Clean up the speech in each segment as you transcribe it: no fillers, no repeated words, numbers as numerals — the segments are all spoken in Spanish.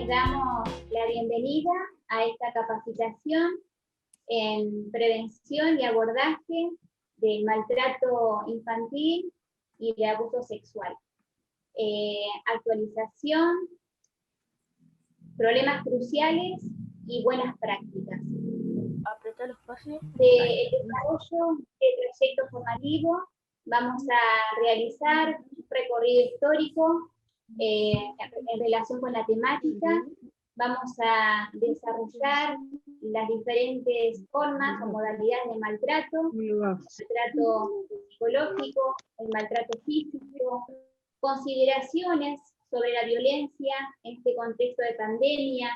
damos la bienvenida a esta capacitación en prevención y abordaje del maltrato infantil y de abuso sexual. Actualización, problemas cruciales y buenas prácticas. El desarrollo del proyecto formativo, vamos a realizar un recorrido histórico en relación con la temática. Vamos a desarrollar las diferentes formas o modalidades de maltrato, el maltrato psicológico, el maltrato físico, consideraciones sobre la violencia en este contexto de pandemia.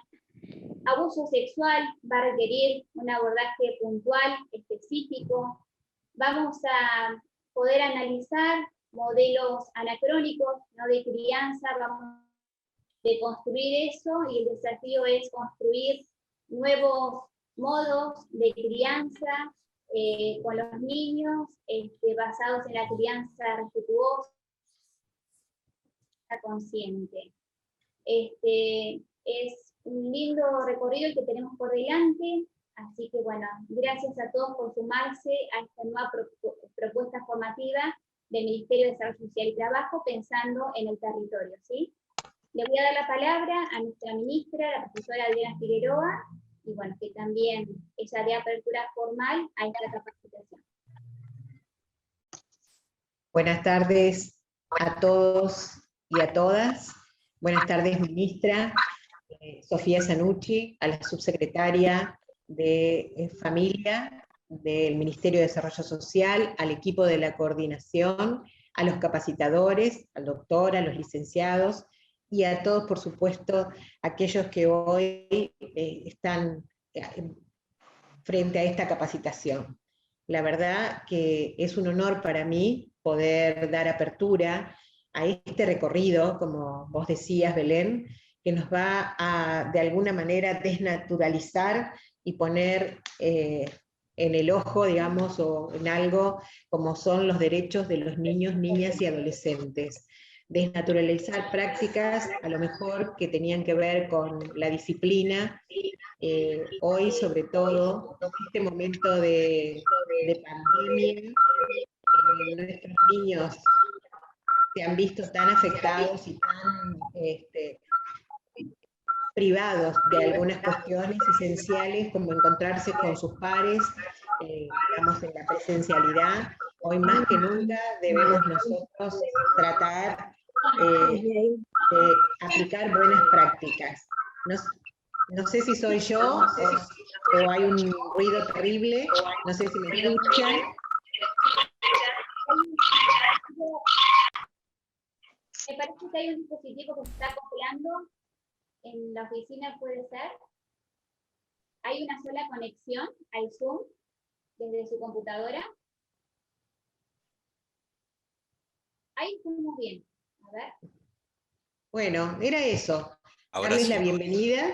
Abuso sexual va a requerir un abordaje puntual, específico. Vamos a poder analizar modelos anacrónicos, no de crianza, vamos a construir eso, y el desafío es construir nuevos modos de crianza con los niños, basados en la crianza respetuosa, consciente. Es un lindo recorrido el que tenemos por delante, así que bueno, gracias a todos por sumarse a esta nueva propuesta formativa del Ministerio de Desarrollo Social y Trabajo, pensando en el territorio, ¿sí? Le voy a dar la palabra a nuestra ministra, la profesora Adriana Figueroa, y bueno, que también ella dé apertura formal a esta capacitación. Buenas tardes a todos y a todas. Buenas tardes, ministra Sofía Sanucci, a la subsecretaria de Familia del Ministerio de Desarrollo Social, al equipo de la coordinación, a los capacitadores, al doctor, a los licenciados, y a todos, por supuesto, aquellos que hoy están frente a esta capacitación. La verdad que es un honor para mí poder dar apertura a este recorrido, como vos decías, Belén, que nos va a, de alguna manera, desnaturalizar y poner en el ojo, digamos, o en algo como son los derechos de los niños, niñas y adolescentes. Desnaturalizar prácticas, a lo mejor, que tenían que ver con la disciplina. Hoy, sobre todo, en este momento de pandemia, nuestros niños se han visto tan afectados y tan privados de algunas cuestiones esenciales, como encontrarse con sus pares, digamos, en la presencialidad. Hoy más que nunca debemos nosotros tratar de aplicar buenas prácticas. No sé si soy yo o hay un ruido terrible, no sé si me escuchan. Me parece que hay un dispositivo que se está acoplando en la oficina, ¿puede ser? ¿Hay una sola conexión al Zoom desde su computadora? Ahí estamos bien. A ver. Bueno, era eso. Ahora Darles sí. la bienvenida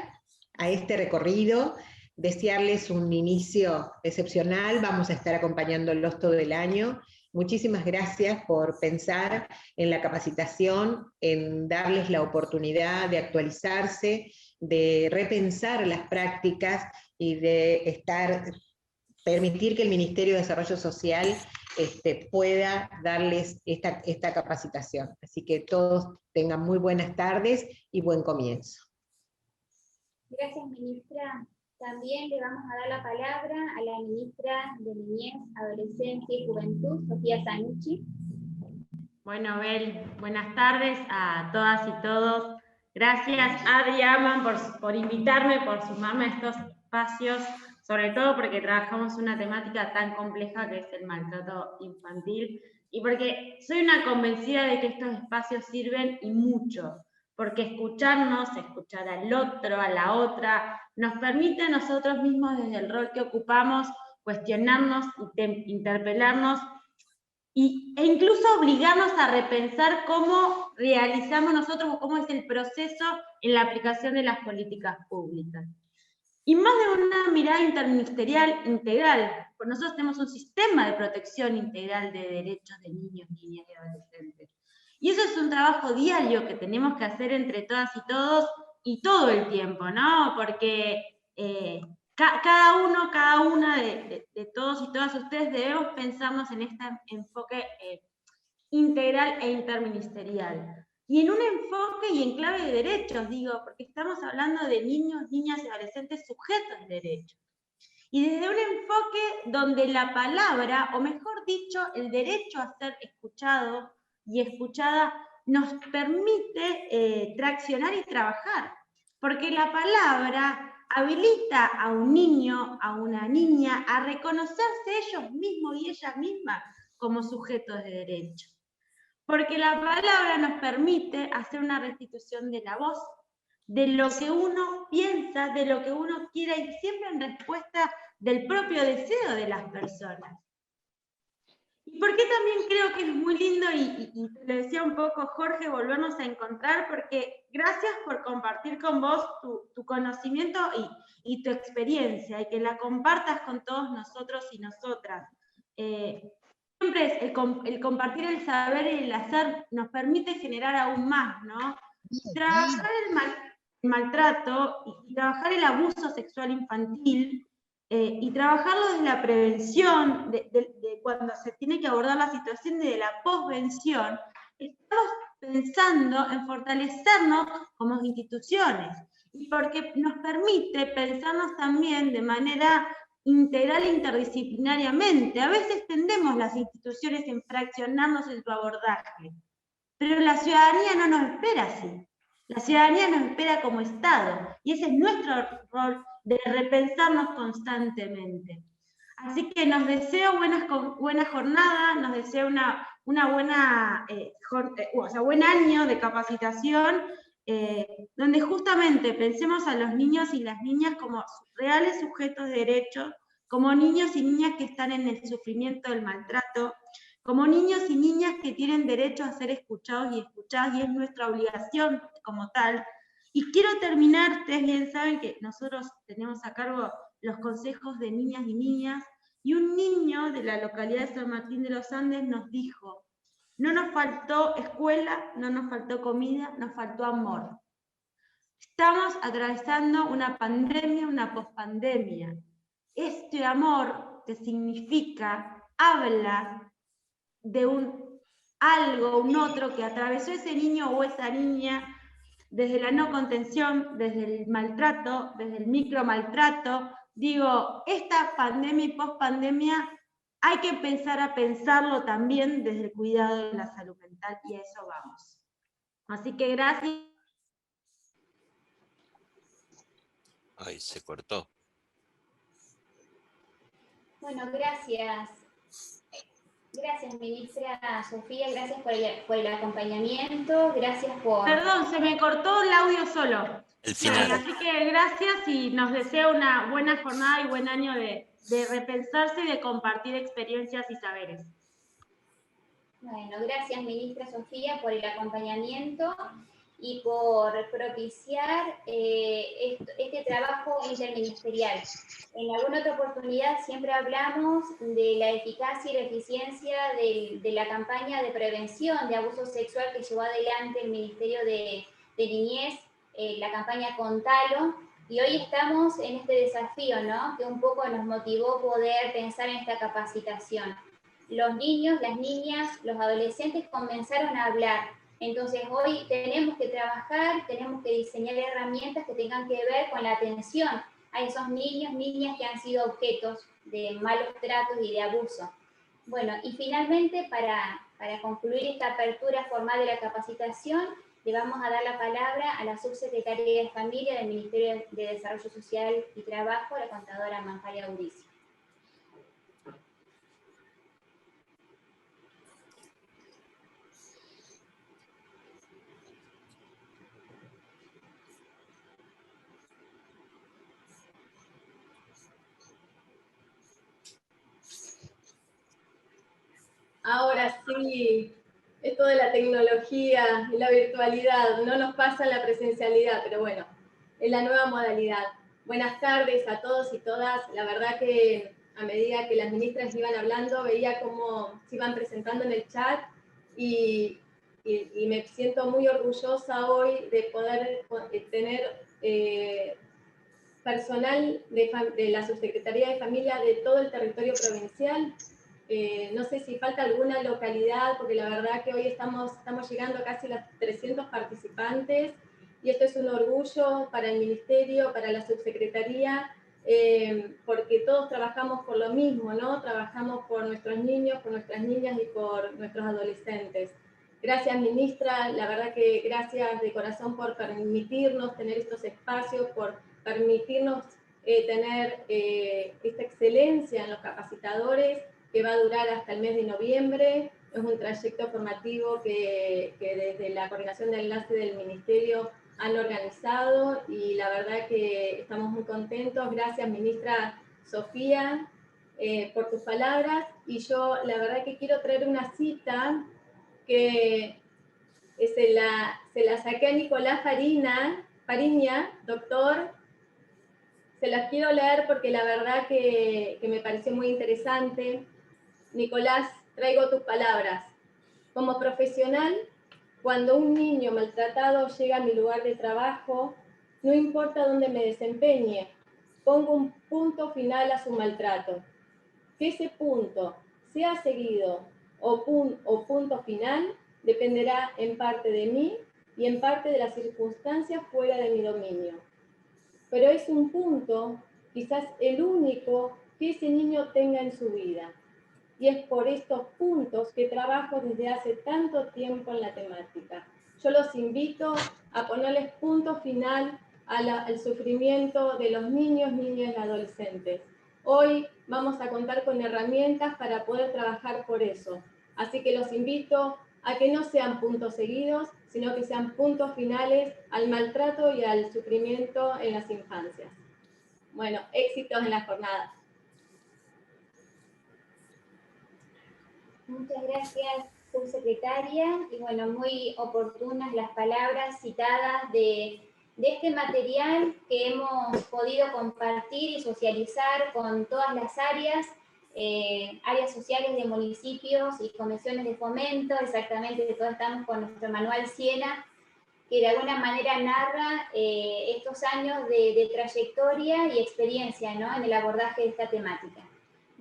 a este recorrido, desearles un inicio excepcional. Vamos a estar acompañándolos todo el año. Muchísimas gracias por pensar en la capacitación, en darles la oportunidad de actualizarse, de repensar las prácticas y de permitir que el Ministerio de Desarrollo Social pueda darles esta capacitación. Así que todos tengan muy buenas tardes y buen comienzo. Gracias, ministra. También le vamos a dar la palabra a la ministra de Niñez, Adolescencia y Juventud, Sofía Sanucci. Bueno, Bel, buenas tardes a todas y todos. Gracias, Adri Aman, por invitarme, por sumarme a estos espacios, sobre todo porque trabajamos una temática tan compleja que es el maltrato infantil, y porque soy una convencida de que estos espacios sirven y mucho, porque escucharnos, escuchar al otro, a la otra, nos permite a nosotros mismos, desde el rol que ocupamos, cuestionarnos, interpelarnos, e incluso obligarnos a repensar cómo realizamos nosotros o cómo es el proceso en la aplicación de las políticas públicas. Y más de una mirada interministerial integral, porque nosotros tenemos un sistema de protección integral de derechos de niños, niñas y adolescentes. Y eso es un trabajo diario que tenemos que hacer entre todas y todos y todo el tiempo, ¿no? Porque cada uno, cada una de todos y todas ustedes debemos pensarnos en este enfoque integral e interministerial. Y en un enfoque y en clave de derechos, digo, porque estamos hablando de niños, niñas y adolescentes sujetos de derechos. Y desde un enfoque donde la palabra, o mejor dicho, el derecho a ser escuchado y escuchada, nos permite traccionar y trabajar. Porque la palabra habilita a un niño, a una niña, a reconocerse ellos mismos y ellas mismas como sujetos de derecho. Porque la palabra nos permite hacer una restitución de la voz, de lo que uno piensa, de lo que uno quiera, y siempre en respuesta del propio deseo de las personas. Y porque también creo que es muy lindo, y te lo decía un poco Jorge, volvernos a encontrar, porque gracias por compartir con vos tu conocimiento y tu experiencia, y que la compartas con todos nosotros y nosotras. Siempre es el compartir el saber y el hacer nos permite generar aún más, ¿no? Trabajar el maltrato y trabajar el abuso sexual infantil y trabajarlo desde la prevención, de cuando se tiene que abordar la situación de la posvención, estamos pensando en fortalecernos como instituciones y porque nos permite pensarnos también de manera integral e interdisciplinariamente. A veces tendemos las instituciones en fraccionarnos en su abordaje, pero la ciudadanía no nos espera así. La ciudadanía nos espera como Estado, y ese es nuestro rol de repensarnos constantemente. Así que nos deseo buena jornada, nos deseo una buena, buen año de capacitación, donde justamente pensemos a los niños y las niñas como reales sujetos de derechos, como niños y niñas que están en el sufrimiento del maltrato, como niños y niñas que tienen derecho a ser escuchados y escuchadas, y es nuestra obligación como tal. Y quiero terminar, ustedes bien saben que nosotros tenemos a cargo los consejos de niñas y niñas, y un niño de la localidad de San Martín de los Andes nos dijo: no nos faltó escuela, no nos faltó comida, nos faltó amor. Estamos atravesando una pandemia, una pospandemia. Este amor que significa, habla de un otro que atravesó ese niño o esa niña desde la no contención, desde el maltrato, desde el micromaltrato. Digo, esta pandemia y pospandemia hay que empezar a pensarlo también desde el cuidado de la salud mental, y a eso vamos. Así que gracias. Ay, se cortó. Bueno, gracias. Gracias, ministra Sofía, gracias por el acompañamiento, gracias por... Perdón, se me cortó el audio solo. El final. Así que gracias, y nos deseo una buena jornada y buen año de repensarse y de compartir experiencias y saberes. Bueno, gracias, ministra Sofía, por el acompañamiento y por propiciar este trabajo interministerial. En alguna otra oportunidad siempre hablamos de la eficacia y la eficiencia de la campaña de prevención de abuso sexual que llevó adelante el Ministerio de Niñez, la campaña Contalo, y hoy estamos en este desafío, ¿no?, que un poco nos motivó poder pensar en esta capacitación. Los niños, las niñas, los adolescentes comenzaron a hablar. Entonces hoy tenemos que trabajar, tenemos que diseñar herramientas que tengan que ver con la atención a esos niños, niñas que han sido objetos de malos tratos y de abuso. Bueno, y finalmente, para concluir esta apertura formal de la capacitación, le vamos a dar la palabra a la subsecretaria de Familia del Ministerio de Desarrollo Social y Trabajo, la contadora Manjaria Auricio. Ahora sí, esto de la tecnología y la virtualidad no nos pasa en la presencialidad, pero bueno, es la nueva modalidad. Buenas tardes a todos y todas. La verdad que a medida que las ministras iban hablando, veía cómo se iban presentando en el chat y y me siento muy orgullosa hoy de poder tener personal de la Subsecretaría de Familia de todo el territorio provincial. No sé si falta alguna localidad, porque la verdad que hoy estamos llegando a casi los 300 participantes, y esto es un orgullo para el Ministerio, para la Subsecretaría, porque todos trabajamos por lo mismo, ¿no? Trabajamos por nuestros niños, por nuestras niñas y por nuestros adolescentes. Gracias, ministra, la verdad que gracias de corazón por permitirnos tener estos espacios, por permitirnos tener esta excelencia en los capacitadores, que va a durar hasta el mes de noviembre. Es un trayecto formativo que desde la Coordinación de Enlace del Ministerio han organizado, y la verdad que estamos muy contentos. Gracias, ministra Sofía, por tus palabras. Y yo la verdad que quiero traer una cita que se la saqué a Nicolás Fariña, doctor. Se las quiero leer porque la verdad que me pareció muy interesante. Nicolás, traigo tus palabras. Como profesional, cuando un niño maltratado llega a mi lugar de trabajo, no importa dónde me desempeñe, pongo un punto final a su maltrato. Que ese punto sea seguido o punto final dependerá en parte de mí y en parte de las circunstancias fuera de mi dominio. Pero es un punto, quizás el único, que ese niño tenga en su vida. Y es por estos puntos que trabajo desde hace tanto tiempo en la temática. Yo los invito a ponerles punto final al sufrimiento de los niños, niñas y adolescentes. Hoy vamos a contar con herramientas para poder trabajar por eso. Así que los invito a que no sean puntos seguidos, sino que sean puntos finales al maltrato y al sufrimiento en las infancias. Bueno, éxitos en la jornada. Muchas gracias, subsecretaria, y bueno, muy oportunas las palabras citadas de este material que hemos podido compartir y socializar con todas las áreas sociales de municipios y comisiones de fomento. Exactamente, todos estamos con nuestro manual Siena, que de alguna manera narra estos años de trayectoria y experiencia, ¿no?, en el abordaje de esta temática.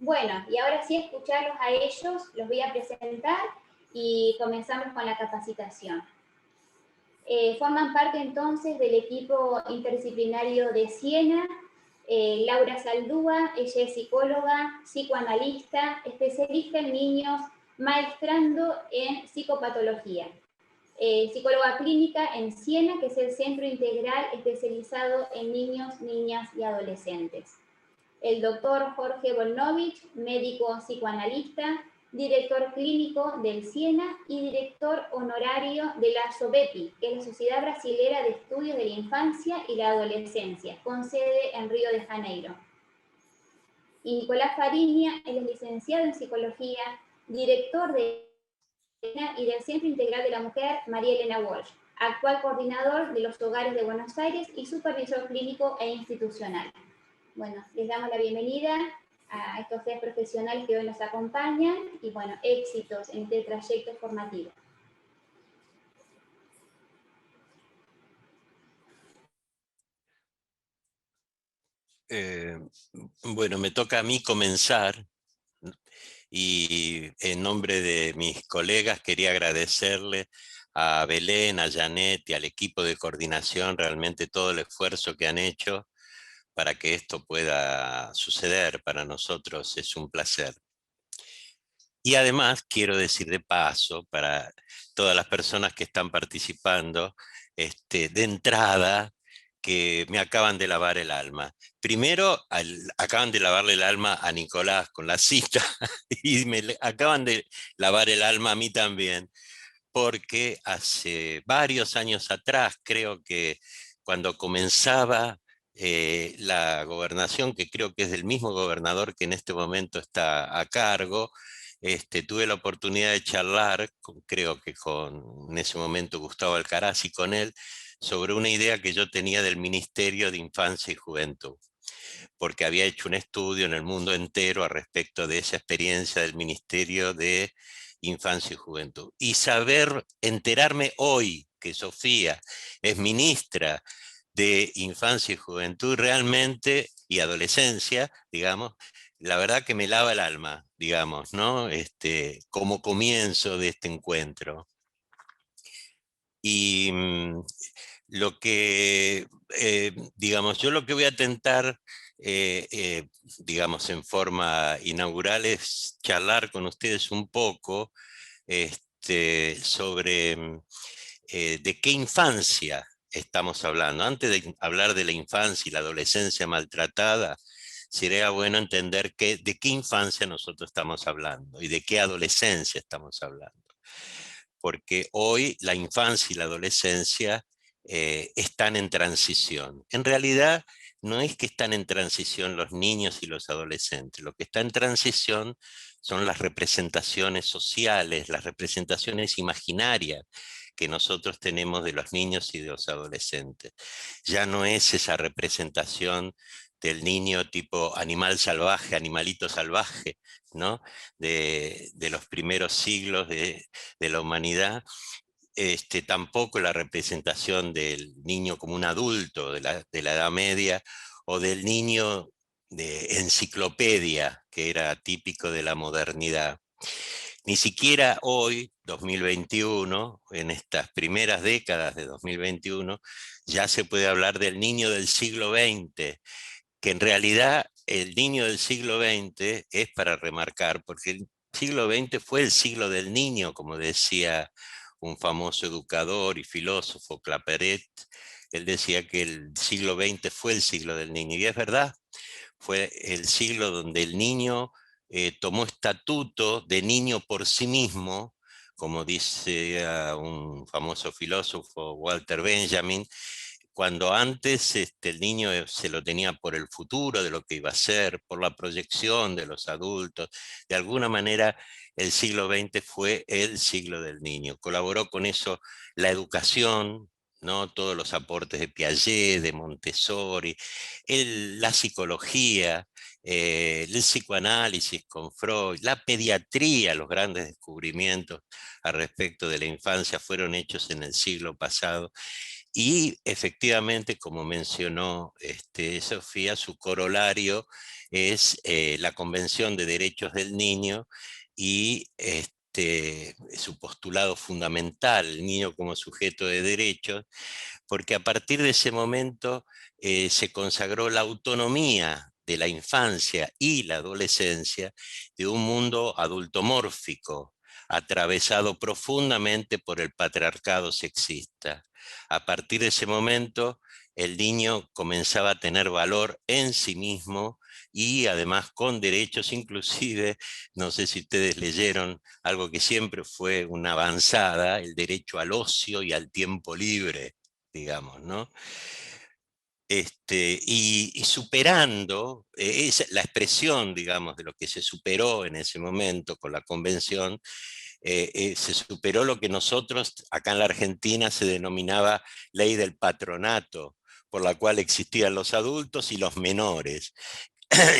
Bueno, y ahora sí, escucharlos a ellos, los voy a presentar y comenzamos con la capacitación. Forman parte entonces del equipo interdisciplinario de Siena, Laura Saldúa. Ella es psicóloga, psicoanalista, especialista en niños, maestrando en psicopatología. Psicóloga clínica en Siena, que es el centro integral especializado en niños, niñas y adolescentes. El doctor Jorge Volnovich, médico psicoanalista, director clínico del Siena y director honorario de la SOBEPI, que es la Sociedad Brasilera de Estudios de la Infancia y la Adolescencia, con sede en Río de Janeiro. Y Nicolás Fariña, él es licenciado en Psicología, director de y del Centro Integral de la Mujer, María Elena Walsh, actual coordinador de los hogares de Buenos Aires y supervisor clínico e institucional. Bueno, les damos la bienvenida a estos 3 profesionales que hoy nos acompañan y, bueno, éxitos en este trayecto formativo. Bueno, me toca a mí comenzar y en nombre de mis colegas quería agradecerle a Belén, a Janet y al equipo de coordinación realmente todo el esfuerzo que han hecho para que esto pueda suceder. Para nosotros es un placer. Y además quiero decir de paso, para todas las personas que están participando, de entrada, que me acaban de lavar el alma. Primero, acaban de lavarle el alma a Nicolás con la cita, y acaban de lavar el alma a mí también, porque hace varios años atrás, creo que cuando comenzaba la gobernación, que creo que es del mismo gobernador que en este momento está a cargo, tuve la oportunidad de charlar, creo que en ese momento Gustavo Alcaraz y con él, sobre una idea que yo tenía del Ministerio de Infancia y Juventud, porque había hecho un estudio en el mundo entero a respecto de esa experiencia del Ministerio de infancia y juventud. Y enterarme hoy que Sofía es ministra de Infancia y Juventud realmente, y adolescencia, digamos, la verdad que me lava el alma, digamos, ¿no? Como comienzo de este encuentro. Y lo que, digamos, yo lo que voy a tentar, digamos, en forma inaugural es charlar con ustedes un poco sobre de qué infancia estamos hablando. Antes de hablar de la infancia y la adolescencia maltratada, sería bueno entender de qué infancia nosotros estamos hablando y de qué adolescencia estamos hablando. Porque hoy la infancia y la adolescencia están en transición. En realidad, no es que están en transición los niños y los adolescentes. Lo que está en transición son las representaciones sociales, las representaciones imaginarias que nosotros tenemos de los niños y de los adolescentes. Ya no es esa representación del niño tipo animal salvaje, animalito salvaje, ¿no? De los primeros siglos de la humanidad. Tampoco la representación del niño como un adulto de la Edad Media, o del niño de enciclopedia, que era típico de la modernidad. Ni siquiera hoy, 2021, en estas primeras décadas de 2021, ya se puede hablar del niño del siglo XX, que en realidad el niño del siglo XX es para remarcar, porque el siglo XX fue el siglo del niño, como decía un famoso educador y filósofo, Claperet. Él decía que el siglo XX fue el siglo del niño, y es verdad, fue el siglo donde el niño tomó estatuto de niño por sí mismo, como dice un famoso filósofo, Walter Benjamin, cuando antes el niño se lo tenía por el futuro de lo que iba a ser, por la proyección de los adultos. De alguna manera el siglo XX fue el siglo del niño. Colaboró con eso la educación, ¿no? Todos los aportes de Piaget, de Montessori, la psicología, el psicoanálisis con Freud, la pediatría. Los grandes descubrimientos al respecto de la infancia fueron hechos en el siglo pasado. Y efectivamente, como mencionó Sofía, su corolario es la Convención de Derechos del Niño y su postulado fundamental, el niño como sujeto de derechos, porque a partir de ese momento se consagró la autonomía de la infancia y la adolescencia de un mundo adultomórfico, atravesado profundamente por el patriarcado sexista. A partir de ese momento, el niño comenzaba a tener valor en sí mismo y además con derechos, inclusive, no sé si ustedes leyeron algo que siempre fue una avanzada, el derecho al ocio y al tiempo libre, digamos, ¿no? Y superando, la expresión, digamos, de lo que se superó en ese momento con la convención, se superó lo que nosotros acá en la Argentina se denominaba ley del patronato, por la cual existían los adultos y los menores.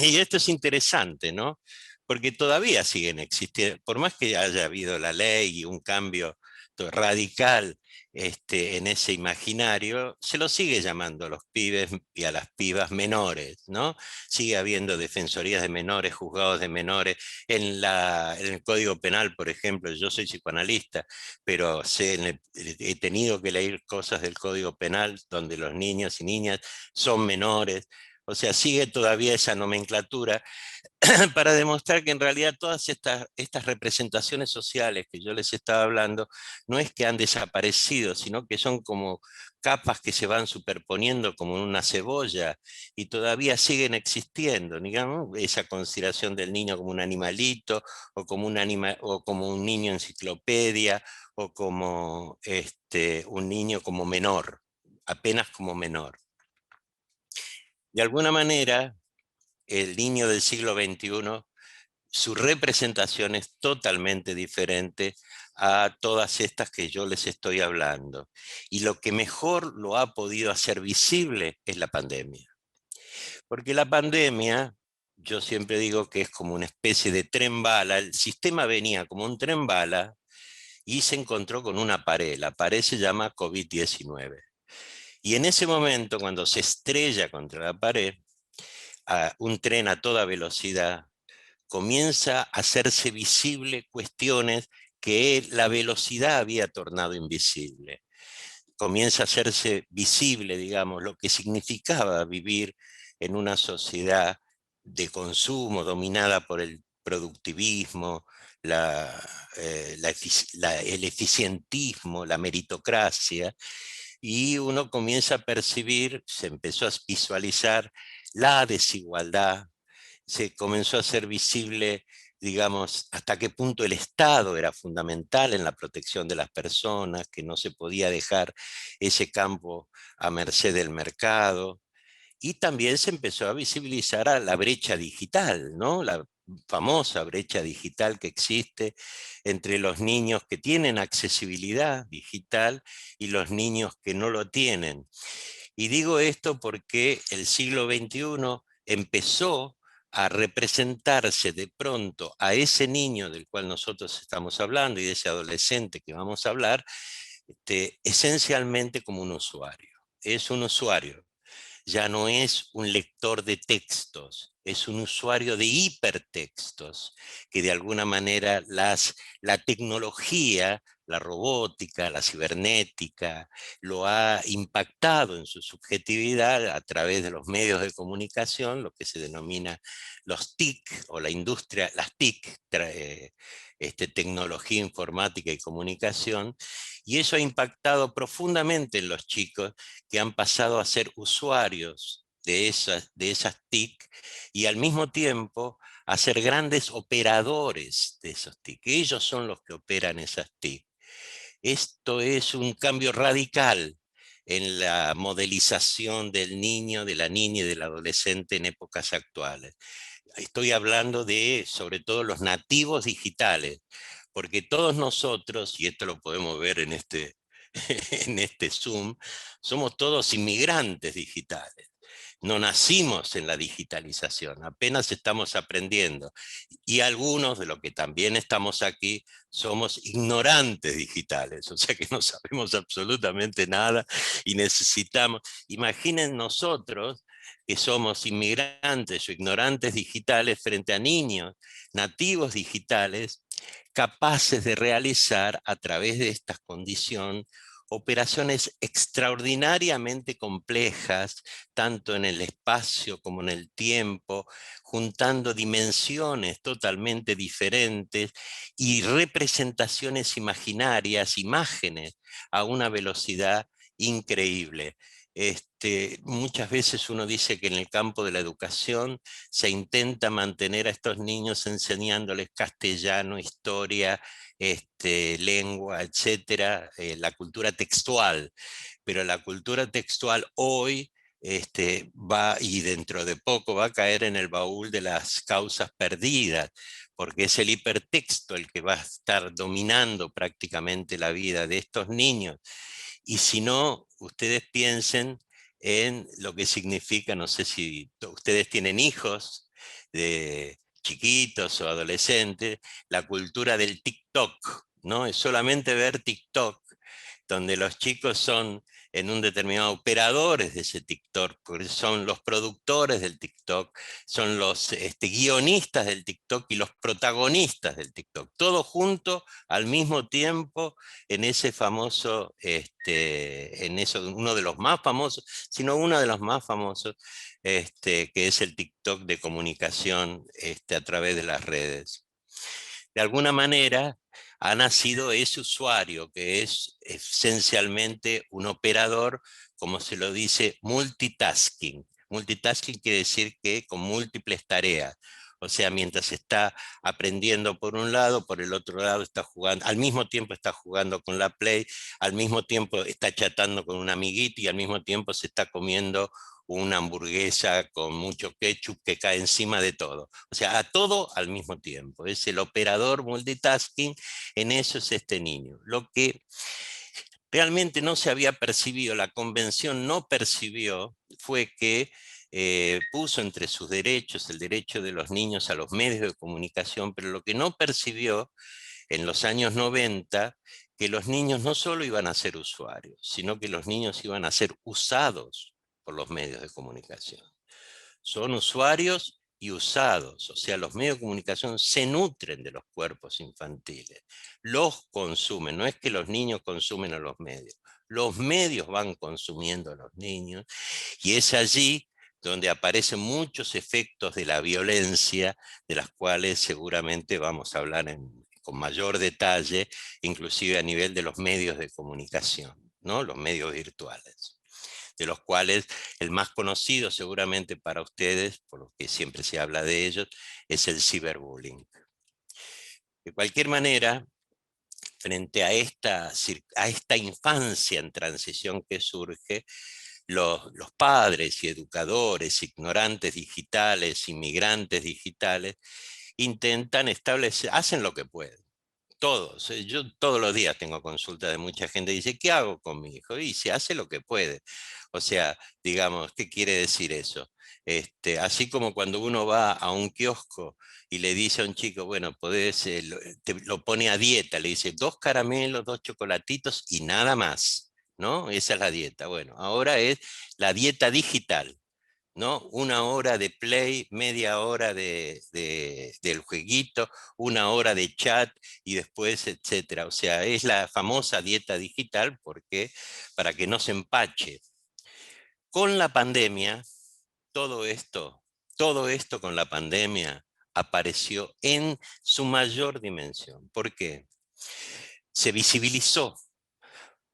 Y esto es interesante, ¿no? Porque todavía siguen existiendo, por más que haya habido la ley y un cambio radical en ese imaginario, se lo sigue llamando a los pibes y a las pibas menores, ¿no? Sigue habiendo defensorías de menores, juzgados de menores. En el Código Penal, por ejemplo, yo soy psicoanalista, pero he tenido que leer cosas del Código Penal donde los niños y niñas son menores. O sea, sigue todavía esa nomenclatura para demostrar que en realidad todas estas representaciones sociales que yo les estaba hablando no es que han desaparecido, sino que son como capas que se van superponiendo como en una cebolla y todavía siguen existiendo, digamos, esa consideración del niño como un animalito o como un niño enciclopedia o como un niño como menor, apenas como menor. De alguna manera, el niño del siglo XXI, su representación es totalmente diferente a todas estas que yo les estoy hablando. Y lo que mejor lo ha podido hacer visible es la pandemia. Porque la pandemia yo siempre digo que es como una especie de tren bala. El sistema venía como un tren bala y se encontró con una pared. La pared se llama COVID-19. Y en ese momento, cuando se estrella contra la pared, un tren a toda velocidad, comienza a hacerse visible cuestiones que la velocidad había tornado invisible. Comienza a hacerse visible, digamos, lo que significaba vivir en una sociedad de consumo dominada por el productivismo, el eficientismo, la meritocracia, y uno comienza a percibir, se empezó a visualizar la desigualdad, se comenzó a hacer visible, digamos, hasta qué punto el Estado era fundamental en la protección de las personas, que no se podía dejar ese campo a merced del mercado. Y también se empezó a visibilizar a la brecha digital, ¿no? La famosa brecha digital que existe entre los niños que tienen accesibilidad digital y los niños que no lo tienen. Y digo esto porque el siglo XXI empezó a representarse de pronto a ese niño del cual nosotros estamos hablando y de ese adolescente que vamos a hablar, esencialmente como un usuario. Es un usuario, ya no es un lector de textos, es un usuario de hipertextos, que de alguna manera la tecnología, la robótica, la cibernética, lo ha impactado en su subjetividad a través de los medios de comunicación, lo que se denomina los TIC o la industria, las TIC, tecnología informática y comunicación, y eso ha impactado profundamente en los chicos que han pasado a ser usuarios de esas TIC y al mismo tiempo a ser grandes operadores de esos TIC. Ellos son los que operan esas TIC. Esto es un cambio radical en la modelización del niño, de la niña y del adolescente en épocas actuales. Estoy hablando de, sobre todo, los nativos digitales, porque todos nosotros, y esto lo podemos ver en en este Zoom, somos todos inmigrantes digitales. No nacimos en la digitalización, apenas estamos aprendiendo. Y algunos de los que también estamos aquí somos ignorantes digitales, o sea que no sabemos absolutamente nada y necesitamos, imaginen nosotros que somos inmigrantes o ignorantes digitales frente a niños nativos digitales capaces de realizar a través de esta condición operaciones extraordinariamente complejas, tanto en el espacio como en el tiempo, juntando dimensiones totalmente diferentes y representaciones imaginarias, imágenes, a una velocidad increíble. Muchas veces uno dice que en el campo de la educación se intenta mantener a estos niños enseñándoles castellano, historia, lengua, etcétera, la cultura textual, pero la cultura textual hoy va, y dentro de poco va a caer en el baúl de las causas perdidas, porque es el hipertexto el que va a estar dominando prácticamente la vida de estos niños. Y si no, ustedes piensen en lo que significa, no sé si ustedes tienen hijos de chiquitos o adolescentes, la cultura del TikTok, ¿no? Es solamente ver TikTok, donde los chicos son en un determinado operadores de ese TikTok, porque son los productores del TikTok, son los guionistas del TikTok y los protagonistas del TikTok, todo junto al mismo tiempo en ese famoso, uno de los más famosos, sino uno de los más famosos, que es el TikTok de comunicación a través de las redes. De alguna manera ha nacido ese usuario que es esencialmente un operador, como se lo dice, multitasking. Multitasking quiere decir que con múltiples tareas. O sea, mientras está aprendiendo por un lado, por el otro lado está jugando, al mismo tiempo está jugando con la Play, al mismo tiempo está chatando con un amiguito y al mismo tiempo se está comiendo una hamburguesa con mucho ketchup que cae encima de todo. O sea, a todo al mismo tiempo. Es el operador multitasking, en eso es este niño. Lo que realmente no se había percibido, la convención no percibió, fue que puso entre sus derechos el derecho de los niños a los medios de comunicación, pero lo que no percibió en los años 90, que los niños no solo iban a ser usuarios, sino que los niños iban a ser usados por los medios de comunicación. Son usuarios y usados, o sea, los medios de comunicación se nutren de los cuerpos infantiles, los consumen, no es que los niños consumen a los medios van consumiendo a los niños, y es allí donde aparecen muchos efectos de la violencia, de las cuales seguramente vamos a hablar con mayor detalle, inclusive a nivel de los medios de comunicación, ¿no? Los medios virtuales, de los cuales el más conocido seguramente para ustedes, por lo que siempre se habla de ellos, es el ciberbullying. De cualquier manera, frente a esta infancia en transición que surge, los padres y educadores, ignorantes digitales, inmigrantes digitales, intentan establecer, hacen lo que pueden. Todos, yo todos los días tengo consulta de mucha gente que dice, ¿qué hago con mi hijo? Y se hace lo que puede. O sea, digamos, ¿qué quiere decir eso? Así como cuando uno va a un kiosco y le dice a un chico, bueno, podés, lo pone a dieta, le dice 2 caramelos, 2 chocolatitos y nada más, ¿no? Esa es la dieta. Bueno, ahora es la dieta digital, ¿no? 1 hora de play, media hora del jueguito, 1 hora de chat y después, etcétera. O sea, es la famosa dieta digital porque, para que no se empache. Con la pandemia, todo esto con la pandemia apareció en su mayor dimensión. ¿Por qué? Se visibilizó,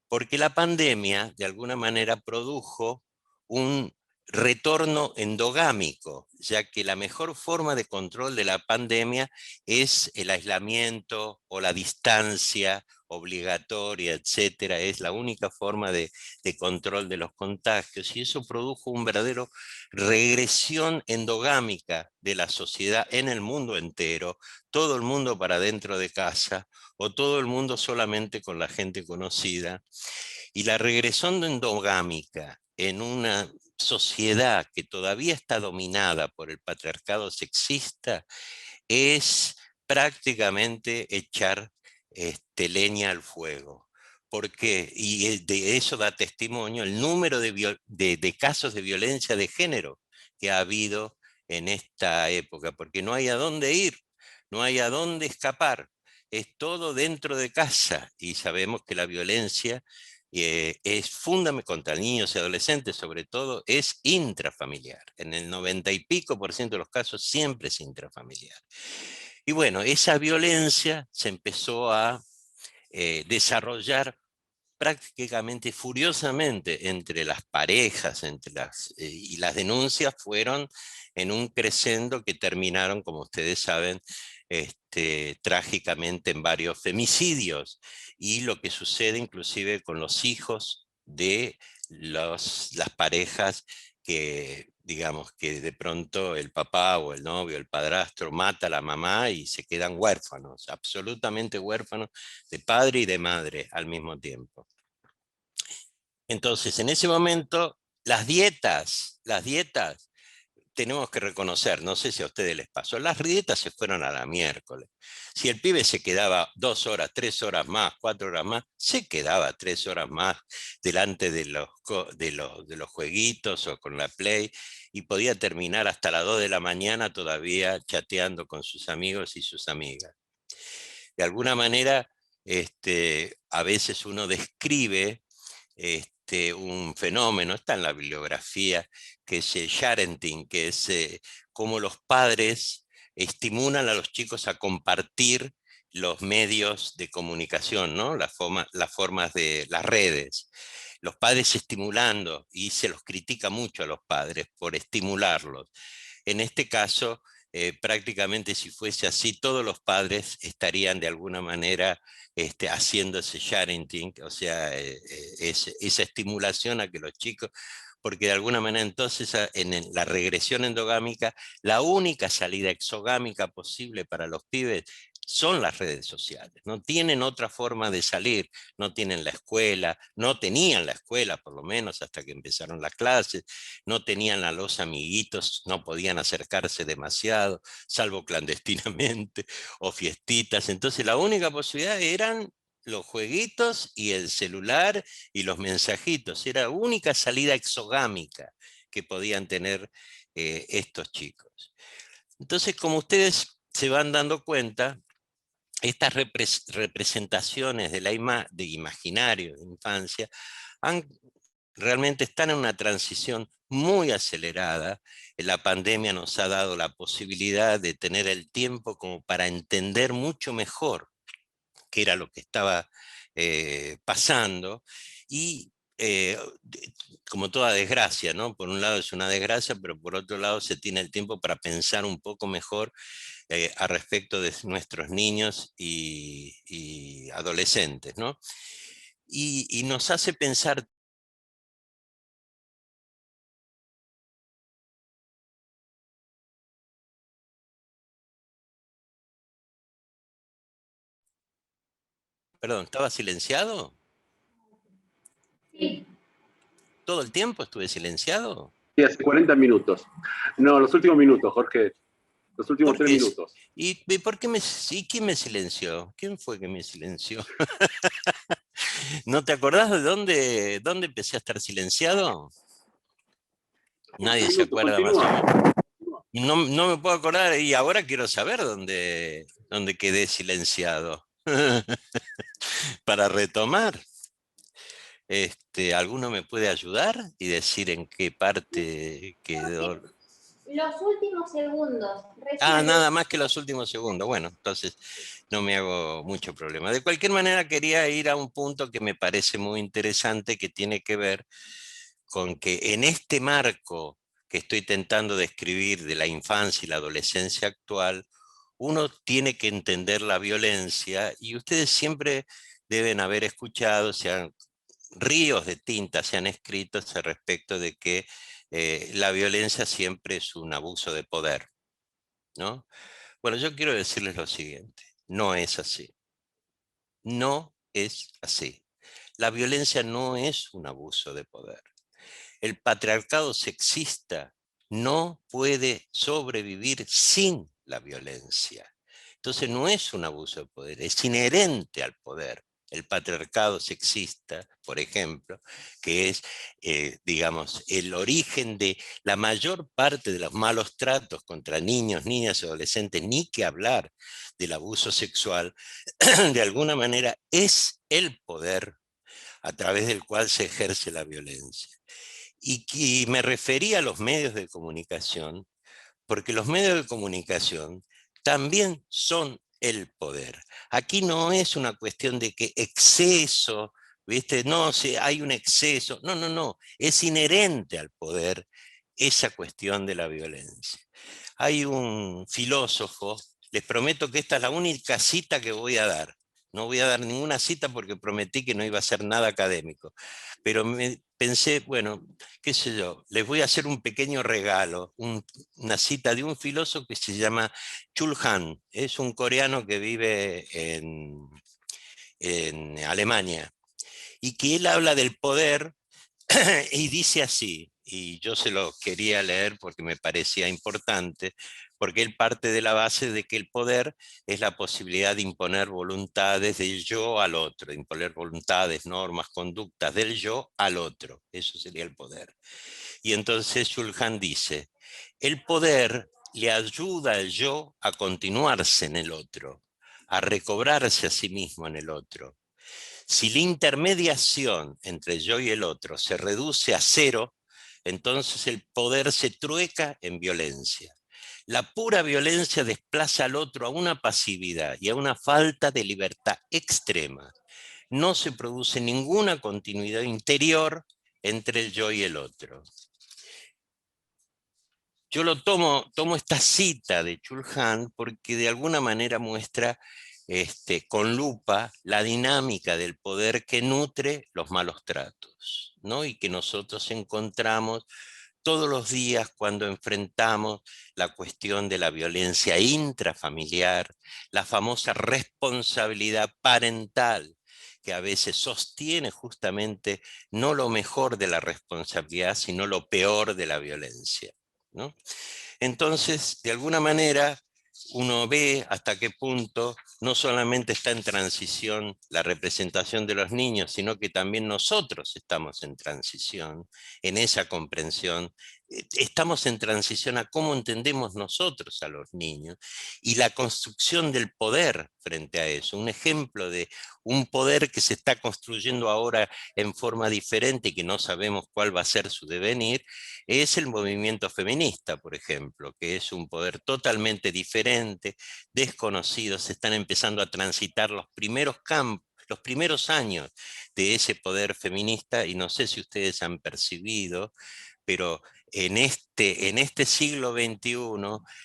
porque la pandemia de alguna manera produjo un retorno endogámico, ya que la mejor forma de control de la pandemia es el aislamiento o la distancia obligatoria, etcétera, es la única forma de control de los contagios, y eso produjo un verdadero regresión endogámica de la sociedad en el mundo entero, todo el mundo para dentro de casa, o todo el mundo solamente con la gente conocida. Y la regresión endogámica en una sociedad que todavía está dominada por el patriarcado sexista es prácticamente echar leña al fuego. ¿Por qué? Y de eso da testimonio el número de casos de violencia de género que ha habido en esta época, porque no hay a dónde ir, no hay a dónde escapar, es todo dentro de casa, y sabemos que la violencia es fundamental contra niños y adolescentes, sobre todo, es intrafamiliar. En el 90 y pico % de los casos siempre es intrafamiliar. Y bueno, esa violencia se empezó a desarrollar prácticamente furiosamente entre las parejas, y las denuncias fueron en un crescendo que terminaron, como ustedes saben, trágicamente en varios femicidios, y lo que sucede inclusive con los hijos de las parejas que, digamos, que de pronto el papá o el novio, el padrastro mata a la mamá y se quedan huérfanos, absolutamente huérfanos de padre y de madre al mismo tiempo. Entonces, en ese momento, las dietas, tenemos que reconocer, no sé si a ustedes les pasó, las dietas se fueron a la miércoles. Si el pibe se quedaba 2 horas, 3 horas más, 4 horas más, se quedaba 3 horas más delante de los jueguitos o con la Play, y podía terminar hasta las 2 de la mañana todavía chateando con sus amigos y sus amigas. De alguna manera, a veces uno describe un fenómeno, está en la bibliografía, que es sharenting, que es cómo los padres estimulan a los chicos a compartir los medios de comunicación, ¿no? Las formas de las redes. Los padres estimulando, y se los critica mucho a los padres por estimularlos. En este caso, prácticamente si fuese así, todos los padres estarían de alguna manera haciendo ese sharenting, o sea, esa estimulación a que los chicos, porque de alguna manera entonces en la regresión endogámica, la única salida exogámica posible para los pibes son las redes sociales. No tienen otra forma de salir, no tienen la escuela, no tenían la escuela por lo menos hasta que empezaron las clases, no tenían a los amiguitos, no podían acercarse demasiado, salvo clandestinamente o fiestitas. Entonces la única posibilidad eran los jueguitos y el celular y los mensajitos. Era la única salida exogámica que podían tener estos chicos. Entonces, como ustedes se van dando cuenta, estas representaciones de imaginario de infancia realmente están en una transición muy acelerada. La pandemia nos ha dado la posibilidad de tener el tiempo como para entender mucho mejor qué era lo que estaba pasando, y como toda desgracia, ¿no? Por un lado es una desgracia, pero por otro lado se tiene el tiempo para pensar un poco mejor a respecto de nuestros niños y adolescentes, ¿no? Y nos hace pensar. Perdón, ¿estaba silenciado? Sí. ¿Todo el tiempo estuve silenciado? Sí, hace 40 minutos. No, los últimos minutos, Jorge. Los últimos 3 minutos. ¿Y por qué quién me silenció? ¿Quién fue que me silenció? ¿No te acordás de dónde empecé a estar silenciado? Nadie se acuerda más o menos. No me puedo acordar y ahora quiero saber dónde quedé silenciado. Para retomar. ¿Alguno me puede ayudar y decir en qué parte quedó? Los últimos segundos. Nada más que los últimos segundos. Bueno, entonces no me hago mucho problema. De cualquier manera, quería ir a un punto que me parece muy interesante, que tiene que ver con que en este marco que estoy tentando describir de la infancia y la adolescencia actual, uno tiene que entender la violencia, y ustedes siempre deben haber escuchado, ríos de tinta se han escrito al respecto de que la violencia siempre es un abuso de poder, ¿no? Bueno, yo quiero decirles lo siguiente: no es así. No es así. La violencia no es un abuso de poder. El patriarcado sexista no puede sobrevivir sin la violencia. Entonces no es un abuso de poder, es inherente al poder. El patriarcado sexista, por ejemplo, que es, digamos, el origen de la mayor parte de los malos tratos contra niños, niñas y adolescentes, ni que hablar del abuso sexual, de alguna manera es el poder a través del cual se ejerce la violencia. Y me refería a los medios de comunicación, porque los medios de comunicación también son el poder. Aquí no es una cuestión de que exceso, ¿viste? No, si hay un exceso. No, no, no. Es inherente al poder esa cuestión de la violencia. Hay un filósofo, les prometo que esta es la única cita que voy a dar. No voy a dar ninguna cita porque prometí que no iba a hacer nada académico. Pero pensé, bueno, qué sé yo, les voy a hacer un pequeño regalo, una cita de un filósofo que se llama Chul Han. Es un coreano que vive en Alemania, y que él habla del poder y dice así, y yo se lo quería leer porque me parecía importante, porque él parte de la base de que el poder es la posibilidad de imponer voluntades del yo al otro, de imponer voluntades, normas, conductas del yo al otro. Eso sería el poder. Y entonces Shulhan dice: el poder le ayuda al yo a continuarse en el otro, a recobrarse a sí mismo en el otro. Si la intermediación entre yo y el otro se reduce a cero, entonces el poder se trueca en violencia. La pura violencia desplaza al otro a una pasividad y a una falta de libertad extrema. No se produce ninguna continuidad interior entre el yo y el otro. Yo tomo esta cita de Chul Han porque de alguna manera muestra con lupa la dinámica del poder que nutre los malos tratos, ¿no? Y que nosotros encontramos todos los días cuando enfrentamos la cuestión de la violencia intrafamiliar, la famosa responsabilidad parental, que a veces sostiene justamente no lo mejor de la responsabilidad, sino lo peor de la violencia, ¿no? Entonces, de alguna manera, uno ve hasta qué punto no solamente está en transición la representación de los niños, sino que también nosotros estamos en transición, en esa comprensión. Estamos en transición a cómo entendemos nosotros a los niños y la construcción del poder frente a eso. Un ejemplo de un poder que se está construyendo ahora en forma diferente y que no sabemos cuál va a ser su devenir, es el movimiento feminista, por ejemplo, que es un poder totalmente diferente, desconocido. Se están empezando a transitar los primeros campos, los primeros años de ese poder feminista, y no sé si ustedes han percibido, pero en este siglo XXI,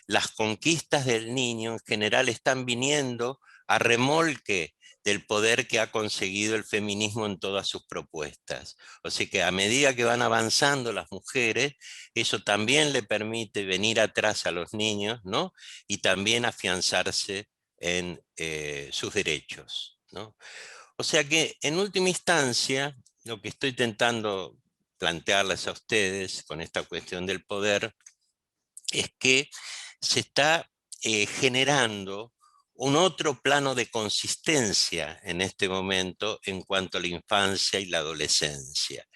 las conquistas del niño en general están viniendo a remolque del poder que ha conseguido el feminismo en todas sus propuestas. O sea que a medida que van avanzando las mujeres, eso también le permite venir atrás a los niños, ¿no? Y también afianzarse en sus derechos, ¿no? O sea que en última instancia, lo que estoy intentando plantearles a ustedes con esta cuestión del poder es que se está generando un otro plano de consistencia en este momento en cuanto a la infancia y la adolescencia,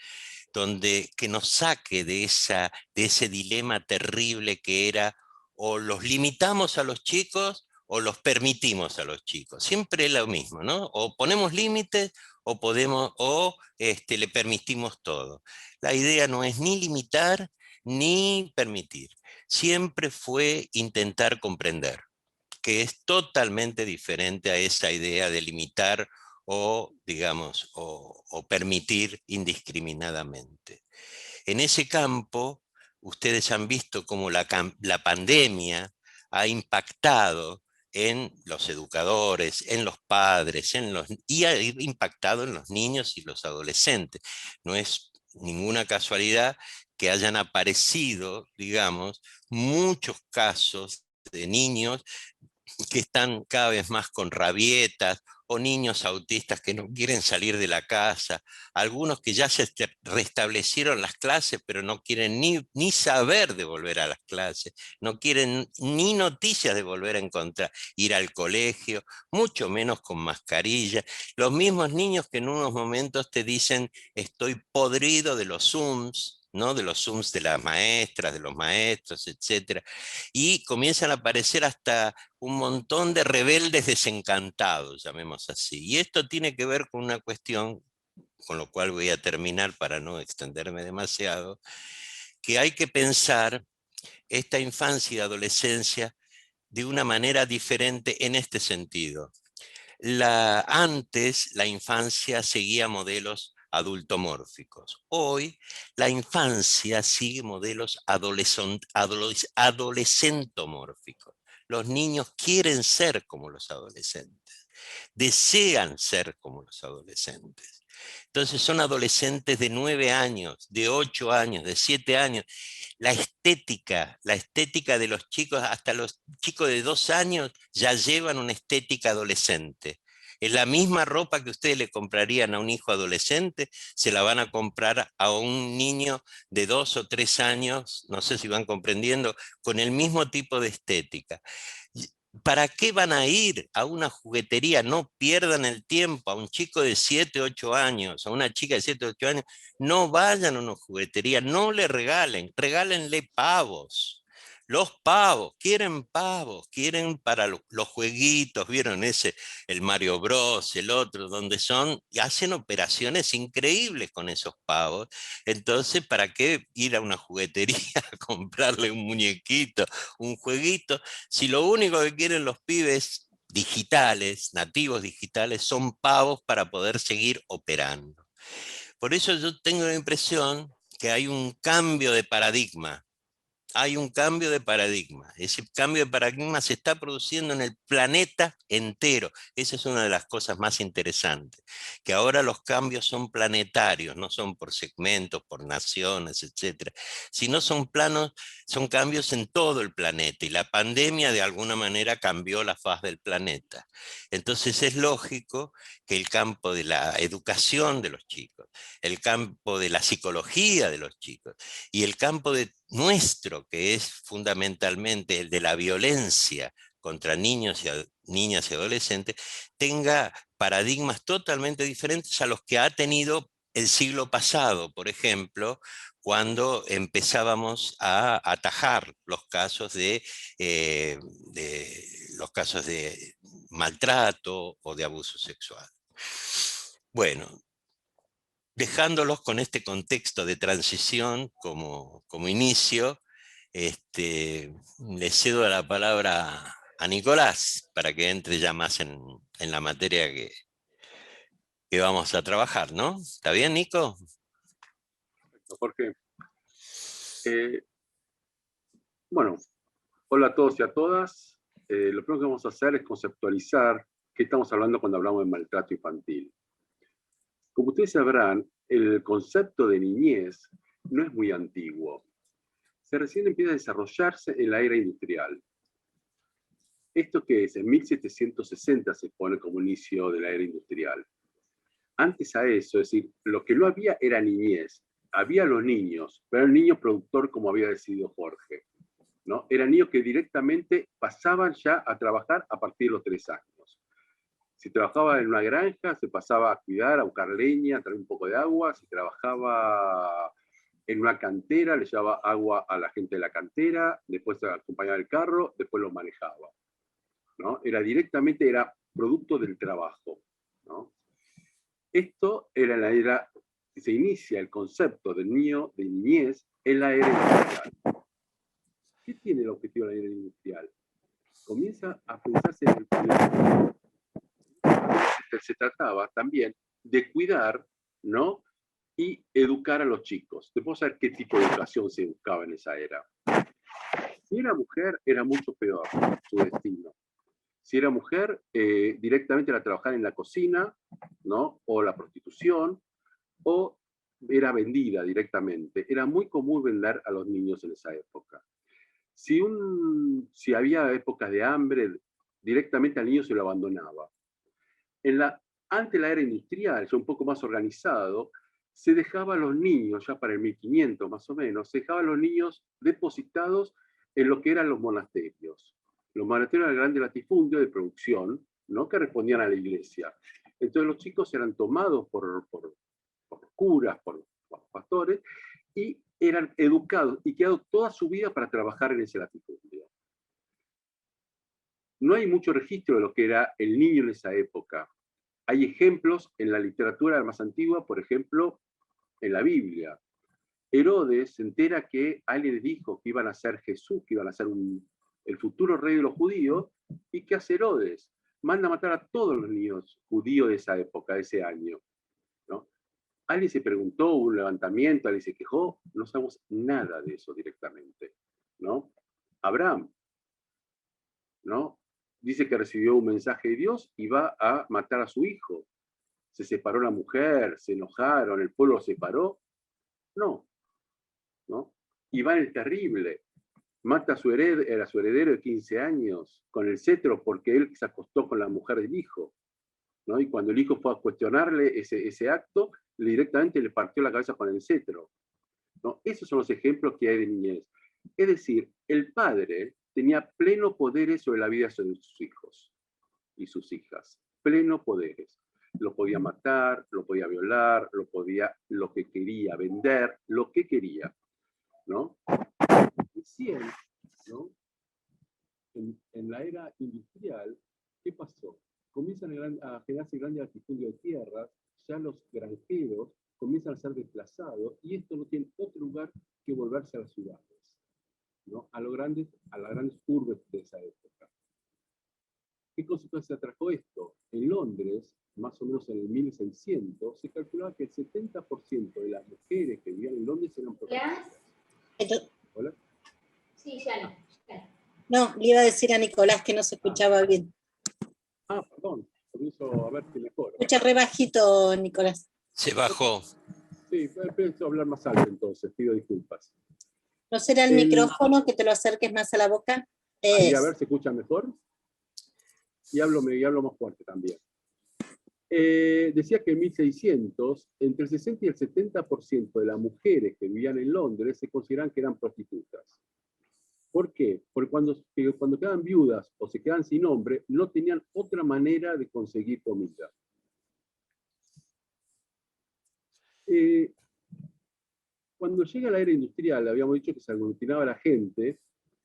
que nos saque de ese dilema terrible que era o los limitamos a los chicos o los permitimos a los chicos. Siempre es lo mismo, ¿no? O ponemos límites o le permitimos todo. La idea no es ni limitar ni permitir. Siempre fue intentar comprender, que es totalmente diferente a esa idea de limitar o, digamos, o permitir indiscriminadamente. En ese campo, ustedes han visto cómo la pandemia ha impactado en los educadores, en los padres, y ha impactado en los niños y los adolescentes. No es ninguna casualidad que hayan aparecido, digamos, muchos casos de niños que están cada vez más con rabietas, o niños autistas que no quieren salir de la casa, algunos que ya se restablecieron las clases, pero no quieren ni saber de volver a las clases, no quieren ni noticias de volver a ir al colegio, mucho menos con mascarilla. Los mismos niños que en unos momentos te dicen, estoy podrido de los Zooms, ¿no? De los Zooms de las maestras, de los maestros, etc. Y comienzan a aparecer hasta un montón de rebeldes desencantados, llamemos así. Y esto tiene que ver con una cuestión, con lo cual voy a terminar para no extenderme demasiado, que hay que pensar esta infancia y adolescencia de una manera diferente en este sentido. Antes la infancia seguía modelos adultomórficos. Hoy la infancia sigue modelos adolescentomórficos. Los niños quieren ser como los adolescentes, desean ser como los adolescentes. Entonces son adolescentes de 9 años, de 8 años, de 7 años. La estética de los chicos, hasta los chicos de 2 años ya llevan una estética adolescente. Es la misma ropa que ustedes le comprarían a un hijo adolescente, se la van a comprar a un niño de 2 o 3 años, no sé si van comprendiendo, con el mismo tipo de estética. ¿Para qué van a ir a una juguetería? No pierdan el tiempo. A un chico de 7, 8 años, a una chica de 7, 8 años, no vayan a una juguetería, no le regálenle pavos. Los pavos, quieren para los jueguitos, ¿vieron el Mario Bros, el otro, donde y hacen operaciones increíbles con esos pavos? Entonces, ¿para qué ir a una juguetería a comprarle un muñequito, un jueguito? Si lo único que quieren los pibes digitales, nativos digitales, son pavos para poder seguir operando. Por eso yo tengo la impresión que hay un cambio de paradigma hay un cambio de paradigma. Ese cambio de paradigma se está produciendo en el planeta entero. Esa es una de las cosas más interesantes, que ahora los cambios son planetarios, no son por segmentos, por naciones, etcétera, sino son cambios en todo el planeta, y la pandemia de alguna manera cambió la faz del planeta. Entonces es lógico que el campo de la educación de los chicos, el campo de la psicología de los chicos y el campo de nuestro, que es fundamentalmente el de la violencia contra niños y niñas y adolescentes, tenga paradigmas totalmente diferentes a los que ha tenido el siglo pasado, por ejemplo, cuando empezábamos a atajar los casos de maltrato o de abuso sexual. Bueno, dejándolos con este contexto de transición como inicio, le cedo la palabra a Nicolás para que entre ya más en la materia que vamos a trabajar, ¿no? ¿Está bien, Nico? Jorge. Bueno, hola a todos y a todas. Lo primero que vamos a hacer es conceptualizar qué estamos hablando cuando hablamos de maltrato infantil. Como ustedes sabrán, el concepto de niñez no es muy antiguo. Se recién empieza a desarrollarse en la era industrial. ¿Esto qué es? En 1760 se pone como inicio de la era industrial. Antes a eso, es decir, lo que no había era niñez. Había los niños, pero el niño productor, como había decidido Jorge, ¿no? Eran niños que directamente pasaban ya a trabajar a partir de los 3 años. Si trabajaba en una granja, se pasaba a cuidar, a buscar leña, a traer un poco de agua. Si trabajaba en una cantera, le llevaba agua a la gente de la cantera, después acompañaba el carro, después lo manejaba, ¿no? Era producto del trabajo, ¿no? Esto era en la era, se inicia el concepto del niño, de niñez, en la era industrial. ¿Qué tiene el objetivo de la era industrial? Comienza a pensarse en el cuidado. Se trataba también de cuidar, ¿no? Y educar a los chicos. Después saber qué tipo de educación se buscaba en esa era. Si era mujer, era mucho peor su destino. Si era mujer, directamente era trabajar en la cocina, ¿no? O la prostitución, o era vendida directamente. Era muy común vender a los niños en esa época. Si había épocas de hambre, directamente al niño se lo abandonaba. Antes de la era industrial, ya un poco más organizado, se dejaba a los niños, ya para el 1500 más o menos, se dejaban los niños depositados en lo que eran los monasterios. Los monasterios eran grandes latifundios de producción, ¿no? Que respondían a la iglesia. Entonces los chicos eran tomados por curas, por pastores, y eran educados y quedados toda su vida para trabajar en ese latifundio. No hay mucho registro de lo que era el niño en esa época. Hay ejemplos en la literatura más antigua, por ejemplo, en la Biblia. Herodes se entera que alguien le dijo que iban a ser Jesús, que iban a ser el futuro rey de los judíos, y ¿qué hace Herodes? Manda a matar a todos los niños judíos de esa época, de ese año, ¿no? Alguien se preguntó, hubo un levantamiento, alguien se quejó, no sabemos nada de eso directamente, ¿no? Abraham, ¿no? Dice que recibió un mensaje de Dios y va a matar a su hijo. ¿Se separó la mujer? ¿Se enojaron? ¿El pueblo se separó? No, ¿no? Iván el Terrible mata a su heredero de 15 años con el cetro porque él se acostó con la mujer del hijo, ¿no? Y cuando el hijo fue a cuestionarle ese acto, directamente le partió la cabeza con el cetro, ¿no? Esos son los ejemplos que hay de niñez. Es decir, el padre tenía pleno poder sobre la vida de sus hijos y sus hijas. Pleno poderes. Lo podía matar, lo podía violar, lo que quería, vender, lo que quería, ¿no? Recién, ¿no? En la era industrial, ¿qué pasó? Comienzan a generarse grandes latifundios de tierras, ya los granjeros comienzan a ser desplazados y esto no tiene otro lugar que volverse a las ciudades, ¿no? A las grandes urbes de esa época. ¿Qué consecuencia trajo esto? En Londres, más o menos en el 1600, se calculaba que el 70% de las mujeres que vivían en Londres eran prostitutas. ¿Hola? Sí, ya no. No, le iba a decir a Nicolás que no se escuchaba bien. Ah, perdón. Permiso, a ver si mejora. Escucha re bajito, Nicolás. Se bajó. Sí, pienso hablar más alto entonces, pido disculpas. ¿No será el micrófono que te lo acerques más a la boca? Ahí, a ver, ¿se escucha mejor? Y hablo más fuerte también. Decía que en 1600, entre el 60 y el 70% de las mujeres que vivían en Londres se consideraban que eran prostitutas. ¿Por qué? Porque cuando quedaban viudas o se quedaban sin hombre, no tenían otra manera de conseguir comida. Cuando llega la era industrial, habíamos dicho que se aglutinaba la gente.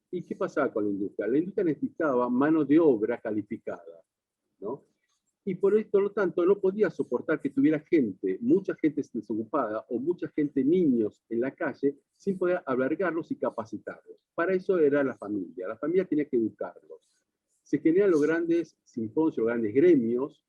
¿Y qué pasaba con la industria? La industria necesitaba mano de obra calificada, ¿no? Y por lo tanto no podía soportar que tuviera mucha gente desocupada o mucha gente, niños en la calle, sin poder albergarlos y capacitarlos. Para eso era la familia tenía que educarlos. Se generan los grandes simposios, los grandes gremios,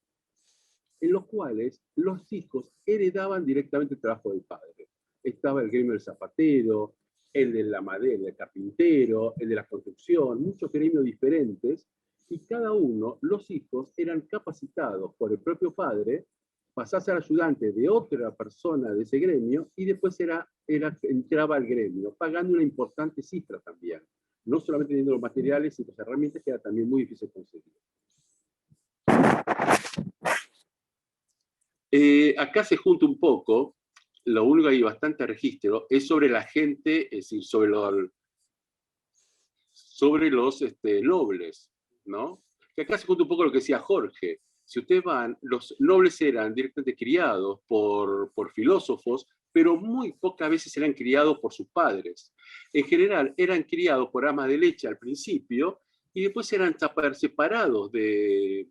en los cuales los hijos heredaban directamente el trabajo del padre. Estaba el gremio del zapatero, el de la madera, el carpintero, el de la construcción, muchos gremios diferentes, y cada uno, los hijos, eran capacitados por el propio padre, pasaba a ser ayudante de otra persona de ese gremio, y después entraba al gremio, pagando una importante cifra también. No solamente teniendo los materiales y las herramientas, que era también muy difícil conseguir. Acá se junta un poco, lo único que hay bastante registro es sobre la gente, es decir, sobre los nobles, ¿no? Que acá se junta un poco lo que decía Jorge. Si ustedes van, los nobles eran directamente criados por filósofos, pero muy pocas veces eran criados por sus padres. En general, eran criados por amas de leche al principio, y después eran separados de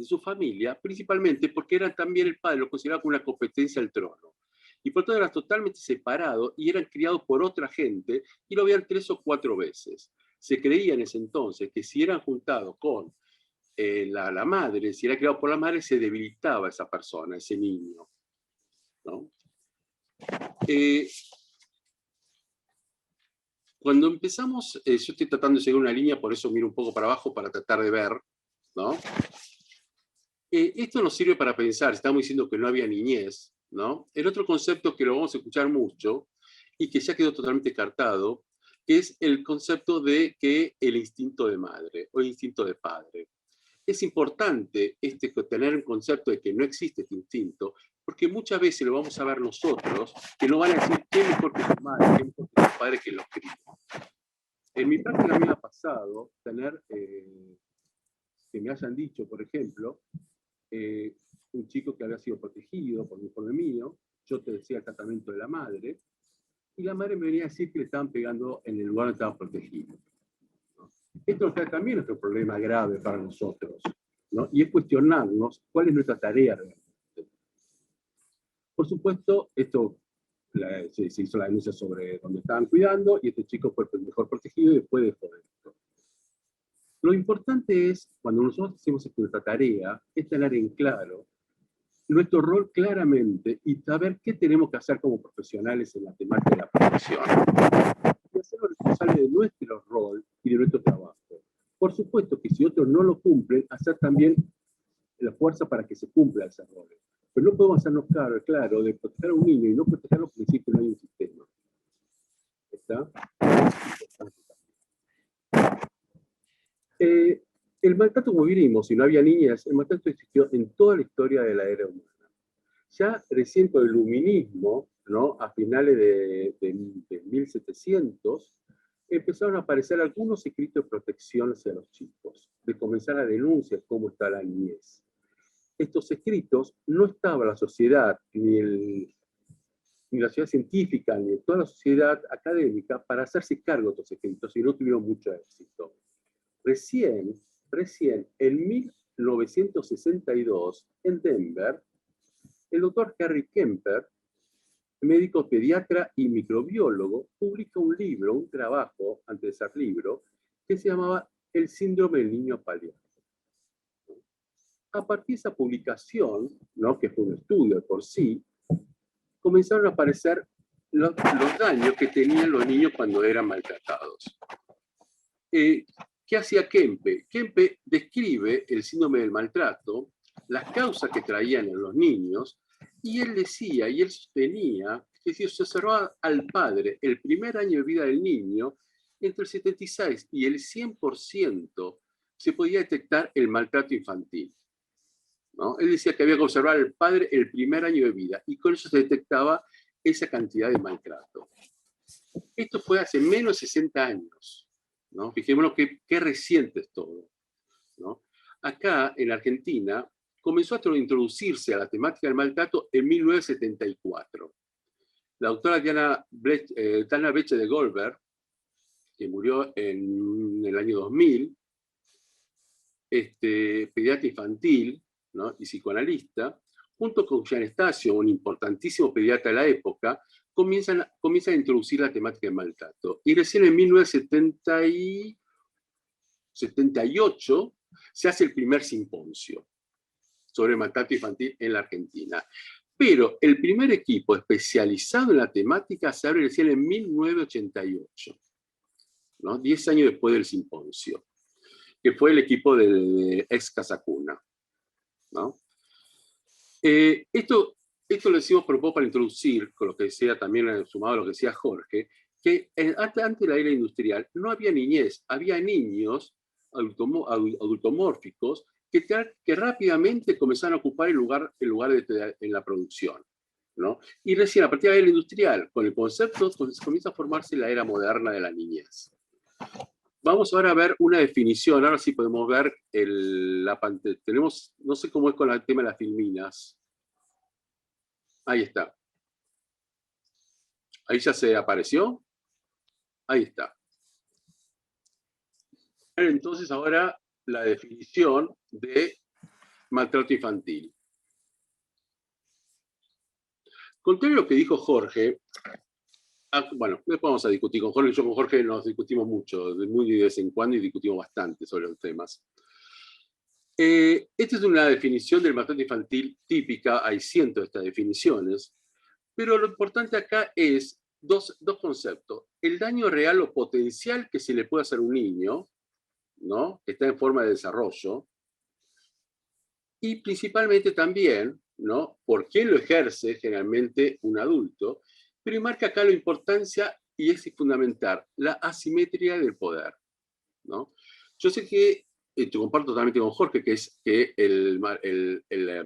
su familia, principalmente porque eran también el padre, lo consideraba como una competencia al trono. Y por tanto eran totalmente separados y eran criados por otra gente y lo veían 3 o 4 veces. Se creía en ese entonces que si eran juntados con la madre, si era criado por la madre, se debilitaba esa persona, ese niño, ¿no? Cuando empezamos, yo estoy tratando de seguir una línea, por eso miro un poco para abajo para tratar de ver, ¿no? Esto nos sirve para pensar, estamos diciendo que no había niñez, ¿no? El otro concepto que lo vamos a escuchar mucho y que ya quedó totalmente cartado, que es el concepto de que el instinto de madre o el instinto de padre. Es importante tener un concepto de que no existe este instinto, porque muchas veces lo vamos a ver nosotros, que nos van a decir qué mejor que su madre, qué mejor que su padre que los críos. En mi práctica me ha pasado tener, que me hayan dicho, por ejemplo, un chico que había sido protegido por un informe mío, yo te decía el tratamiento de la madre, y la madre me venía a decir que le estaban pegando en el lugar donde estaba protegido, ¿no? Esto también es otro problema grave para nosotros, ¿no? Y es cuestionarnos cuál es nuestra tarea realmente. Por supuesto, esto se hizo la denuncia sobre donde estaban cuidando, y este chico fue mejor protegido y después dejó de esto. Lo importante es, cuando nosotros hacemos nuestra tarea, es tener en claro nuestro rol claramente y saber qué tenemos que hacer como profesionales en la temática de la protección. Y hacerlo responsable de nuestro rol y de nuestro trabajo. Por supuesto que si otros no lo cumplen, hacer también la fuerza para que se cumpla ese rol. Pero no podemos hacernos claro de proteger a un niño y no protegerlo por decir que no hay un sistema. ¿Está? El maltrato, como vimos, si no había niñas, el maltrato existió en toda la historia de la era humana. Ya recién con el iluminismo, ¿no? A finales de 1700, empezaron a aparecer algunos escritos de protección hacia los chicos, de comenzar a denunciar cómo está la niñez. Estos escritos no estaba la sociedad, ni la sociedad científica, ni toda la sociedad académica para hacerse cargo de estos escritos, y no tuvieron mucho éxito. Recién, en 1962, en Denver, el doctor Harry Kemper, médico pediatra y microbiólogo, publica un libro, un trabajo, antes de ser libro, que se llamaba El síndrome del niño paliado. A partir de esa publicación, ¿no? Que fue un estudio por sí, comenzaron a aparecer los daños que tenían los niños cuando eran maltratados. ¿Qué hacía Kempe? Kempe describe el síndrome del maltrato, las causas que traían en los niños, y él decía, y él sostenía, que si se observaba al padre el primer año de vida del niño, entre el 76 y el 100% se podía detectar el maltrato infantil, ¿no? Él decía que había que observar al padre el primer año de vida, y con eso se detectaba esa cantidad de maltrato. Esto fue hace menos de 60 años, ¿no? Fijémonos qué reciente es todo, ¿no? Acá, en Argentina, comenzó a introducirse a la temática del maltrato en 1974. La doctora Diana Beche de Goldberg, que murió en el año 2000, pediatra infantil, ¿no? Y psicoanalista, junto con Jean Stasio, un importantísimo pediatra de la época, comienzan a introducir la temática del maltrato. Y recién en 1978 se hace el primer simposio sobre el maltrato infantil en la Argentina. Pero el primer equipo especializado en la temática se abre recién en 1988, ¿no? 10 años después del simposio, que fue el equipo de ex Casacuna, ¿no? Esto lo decimos por poco para introducir, con lo que decía también, sumado a lo que decía Jorge, que antes de la era industrial no había niñez, había niños adultomórficos que rápidamente comenzaron a ocupar el lugar en la producción, ¿no? Y recién a partir de la era industrial, con el concepto, comienza a formarse la era moderna de la niñez. Vamos ahora a ver una definición. Ahora sí podemos ver la pantalla. Tenemos, no sé cómo es con el tema de las filminas. Ahí está. Ahí ya se apareció. Ahí está. Entonces ahora la definición de maltrato infantil. Contrario a lo que dijo Jorge, bueno, después vamos a discutir con Jorge. Yo con Jorge nos discutimos mucho, muy de vez en cuando, y discutimos bastante sobre los temas. Esta es una definición del maltrato infantil típica, hay cientos de estas definiciones, pero lo importante acá es dos conceptos. El daño real o potencial que se le puede hacer a un niño, ¿no? Que está en forma de desarrollo, y principalmente también, ¿no? ¿Por qué lo ejerce generalmente un adulto? Pero marca acá la importancia, y es fundamental, la asimetría del poder, ¿no? Yo sé que, te comparto totalmente con Jorge, que es que el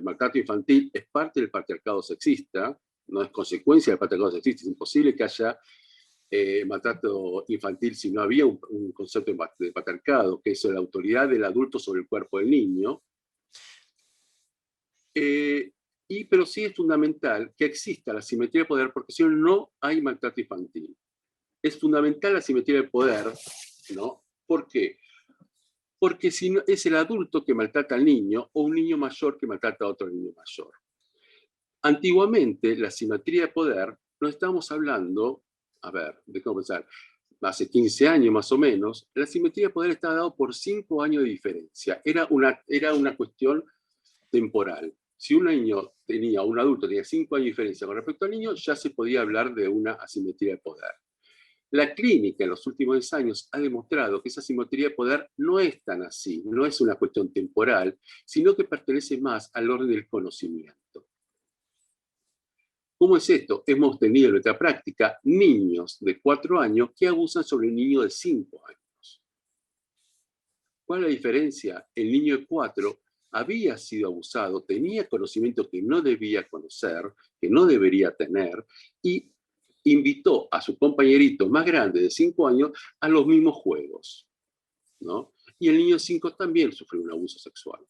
maltrato infantil es parte del patriarcado sexista, no es consecuencia del patriarcado sexista, es imposible que haya maltrato infantil si no había un concepto de patriarcado, que es la autoridad del adulto sobre el cuerpo del niño. Pero sí es fundamental que exista la simetría de poder, porque si no, no hay maltrato infantil. Es fundamental la simetría de poder, ¿no? ¿Por qué? Porque si no, es el adulto que maltrata al niño o un niño mayor que maltrata a otro niño mayor. Antiguamente, la simetría de poder, no estamos hablando, a ver, déjame pensar, hace 15 años más o menos, la simetría de poder estaba dado por 5 años de diferencia. Era una cuestión temporal. Si un adulto tenía 5 años de diferencia con respecto al niño, ya se podía hablar de una asimetría de poder. La clínica en los últimos 10 años ha demostrado que esa asimetría de poder no es tan así, no es una cuestión temporal, sino que pertenece más al orden del conocimiento. ¿Cómo es esto? Hemos tenido en nuestra práctica niños de 4 años que abusan sobre un niño de 5 años. ¿Cuál es la diferencia? El niño de 4 había sido abusado, tenía conocimiento que no debía conocer, que no debería tener, y invitó a su compañerito más grande de 5 años a los mismos juegos, ¿no? Y el niño de 5 también sufrió un abuso sexual,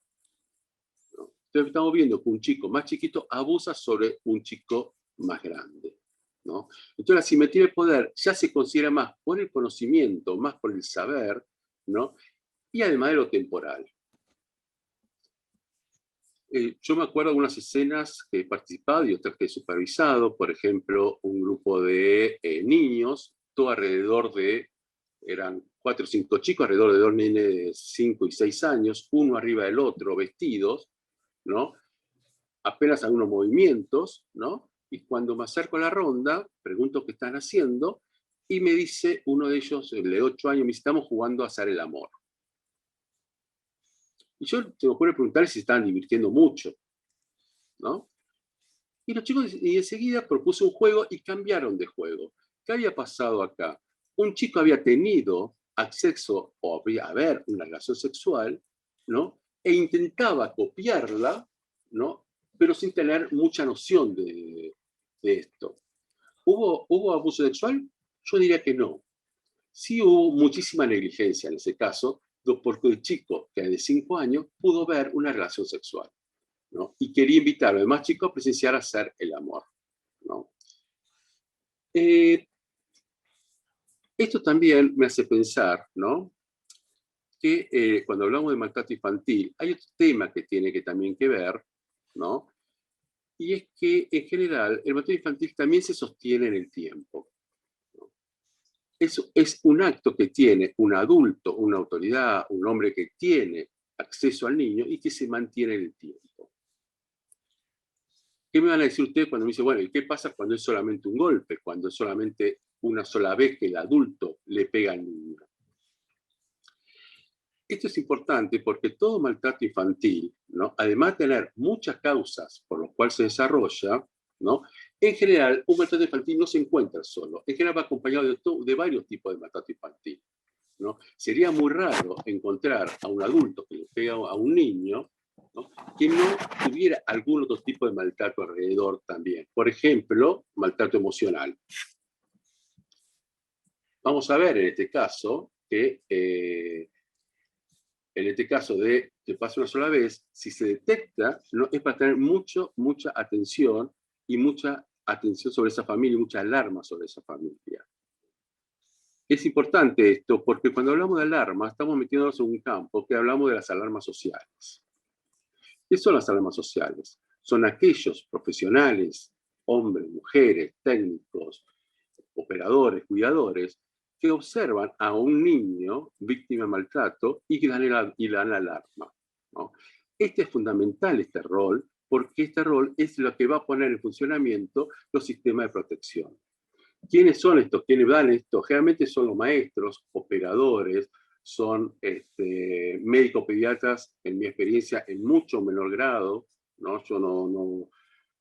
¿no? Entonces estamos viendo que un chico más chiquito abusa sobre un chico más grande, ¿no? Entonces la simetría de poder ya se considera más por el conocimiento, más por el saber, ¿no? Y además de lo temporal. Yo me acuerdo de unas escenas que he participado y otras que he supervisado, por ejemplo, un grupo de niños, todo alrededor eran 4 o 5 chicos, alrededor de 2 nenes de 5 y 6 años, uno arriba del otro, vestidos, ¿no? Apenas algunos movimientos, ¿no? Y cuando me acerco a la ronda, pregunto qué están haciendo, y me dice uno de ellos, el de 8 años, me dice, estamos jugando a hacer el amor. Y yo se me ocurre preguntar si se estaban divirtiendo mucho, ¿no? Y los chicos, y enseguida propuse un juego y cambiaron de juego. ¿Qué había pasado acá? Un chico había tenido acceso o haber una relación sexual, ¿no? E intentaba copiarla, ¿no? Pero sin tener mucha noción de esto. ¿Hubo abuso sexual? Yo diría que no. Sí hubo muchísima negligencia en ese caso, porque el chico, que es de 5 años, pudo ver una relación sexual, ¿no? Y quería invitar a los demás chicos a presenciar a hacer el amor, ¿no? Esto también me hace pensar, ¿no? Que cuando hablamos de maltrato infantil, hay otro tema que tiene que también que ver, ¿no? Y es que, en general, el maltrato infantil también se sostiene en el tiempo. Eso es un acto que tiene un adulto, una autoridad, un hombre que tiene acceso al niño y que se mantiene en el tiempo. ¿Qué me van a decir ustedes cuando me dicen, bueno, ¿y qué pasa cuando es solamente un golpe? Cuando es solamente una sola vez que el adulto le pega al niño. Esto es importante porque todo maltrato infantil, ¿no? Además de tener muchas causas por las cuales se desarrolla, ¿no? En general, un maltrato infantil no se encuentra solo. En general va acompañado de varios tipos de maltrato infantil, ¿no? Sería muy raro encontrar a un adulto que le pega a un niño, ¿no? Que no tuviera algún otro tipo de maltrato alrededor también. Por ejemplo, maltrato emocional. Vamos a ver en este caso que en este caso de que pasa una sola vez, si se detecta, ¿no? Es para tener mucha atención y mucha atención sobre esa familia y mucha alarma sobre esa familia. Es importante esto porque cuando hablamos de alarma estamos metiéndonos en un campo que hablamos de las alarmas sociales. ¿Qué son las alarmas sociales? Son aquellos profesionales, hombres, mujeres, técnicos, operadores, cuidadores, que observan a un niño víctima de maltrato y dan la alarma, ¿no? Este es fundamental, este rol, porque este rol es lo que va a poner en funcionamiento los sistemas de protección. ¿Quiénes son estos? ¿Quiénes dan esto? Generalmente son los maestros, operadores, son médicos pediatras, en mi experiencia, en mucho menor grado, ¿no?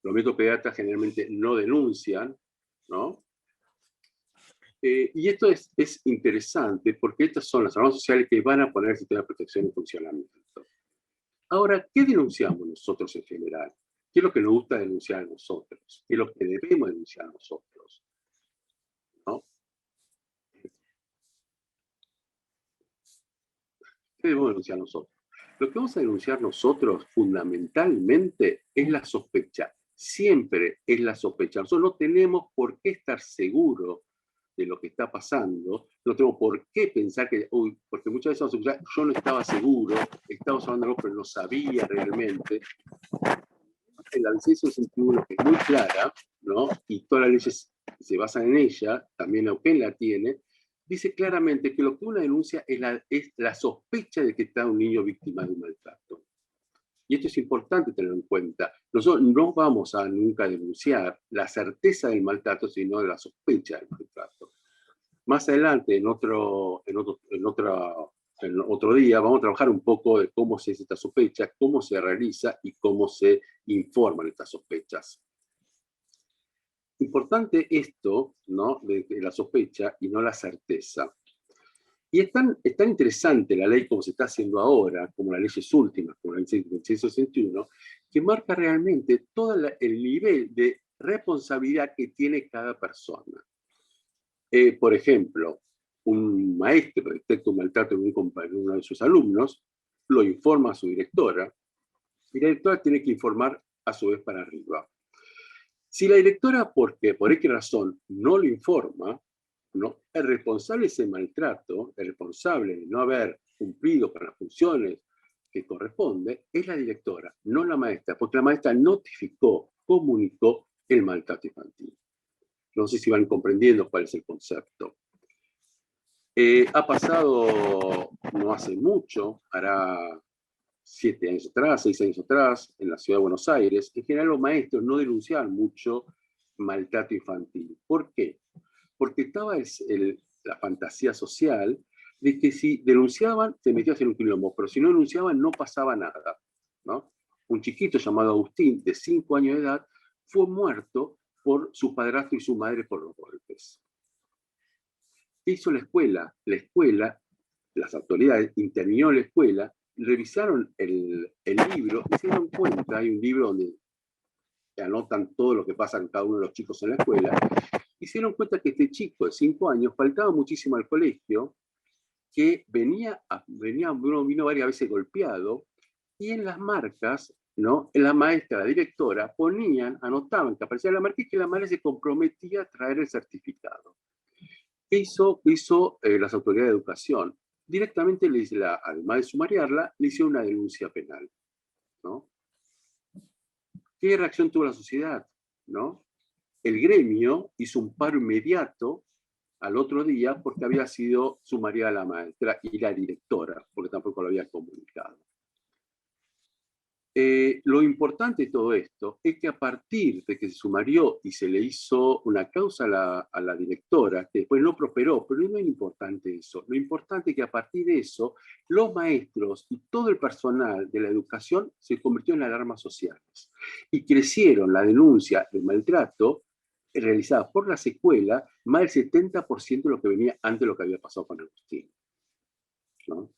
Los médicos pediatras generalmente no denuncian, ¿no? Y esto es interesante porque estas son las alarmas sociales que van a poner el sistema de protección en funcionamiento. Ahora, ¿qué denunciamos nosotros en general? ¿Qué es lo que nos gusta denunciar a nosotros? ¿Qué es lo que debemos denunciar a nosotros? ¿No? ¿Qué debemos denunciar nosotros? Lo que vamos a denunciar nosotros fundamentalmente es la sospecha. Siempre es la sospecha. Nosotros no tenemos por qué estar seguros de lo que está pasando, no tengo por qué pensar que, uy, porque muchas veces vamos a escuchar, yo no estaba seguro, estaba hablando, pero no sabía realmente. La ley 661 es muy clara, ¿no? Y todas las leyes se basan en ella, también Neuquén la tiene, dice claramente que lo que una denuncia es la sospecha de que está un niño víctima de un maltrato. Y esto es importante tenerlo en cuenta. Nosotros no vamos a nunca denunciar la certeza del maltrato, sino de la sospecha del maltrato. Más adelante, en otro día, vamos a trabajar un poco de cómo se hace esta sospecha, cómo se realiza y cómo se informan estas sospechas. Importante esto, ¿no? de la sospecha y no la certeza. Y es tan interesante la ley como se está haciendo ahora, como las leyes últimas, como la ley 661, que marca realmente todo el nivel de responsabilidad que tiene cada persona. Por ejemplo, un maestro detecta un maltrato en uno de sus alumnos, lo informa a su directora, y la directora tiene que informar a su vez para arriba. Si la directora, por X razón, no lo informa, ¿no? El responsable de ese maltrato, el responsable de no haber cumplido con las funciones que corresponde, es la directora, no la maestra, porque la maestra notificó, comunicó el maltrato infantil. No sé si van comprendiendo cuál es el concepto. Ha pasado no hace mucho, hará 7 años atrás, 6 años atrás, en la ciudad de Buenos Aires. En general los maestros no denunciaban mucho maltrato infantil. ¿Por qué? Porque estaba la fantasía social de que si denunciaban, te metías en un quilombo, pero si no denunciaban, no pasaba nada, ¿no? Un chiquito llamado Agustín, de 5 años de edad, fue muerto por su padrastro y su madre por los golpes. ¿Qué hizo la escuela? La escuela, las autoridades intervinieron en la escuela, revisaron el libro y se dieron cuenta, hay un libro donde anotan todo lo que pasa con cada uno de los chicos en la escuela, y se dieron cuenta que este chico de 5 años faltaba muchísimo al colegio, que vino varias veces golpeado, y en las marcas, ¿no? La maestra, la directora, anotaban que aparecía la marca y que la madre se comprometía a traer el certificado. ¿Qué hizo las autoridades de educación? Directamente, además de sumariarla, le hicieron una denuncia penal, ¿no? ¿Qué reacción tuvo la sociedad? ¿No? El gremio hizo un paro inmediato al otro día porque había sido sumariada la maestra y la directora, porque tampoco lo había comunicado. Lo importante de todo esto es que a partir de que se sumarió y se le hizo una causa a la directora, que después no prosperó, pero no es importante eso. Lo importante es que a partir de eso, los maestros y todo el personal de la educación se convirtió en alarmas sociales. Y crecieron la denuncia de maltrato realizada por las escuelas, más del 70% de lo que venía antes de lo que había pasado con Agustín, ¿no?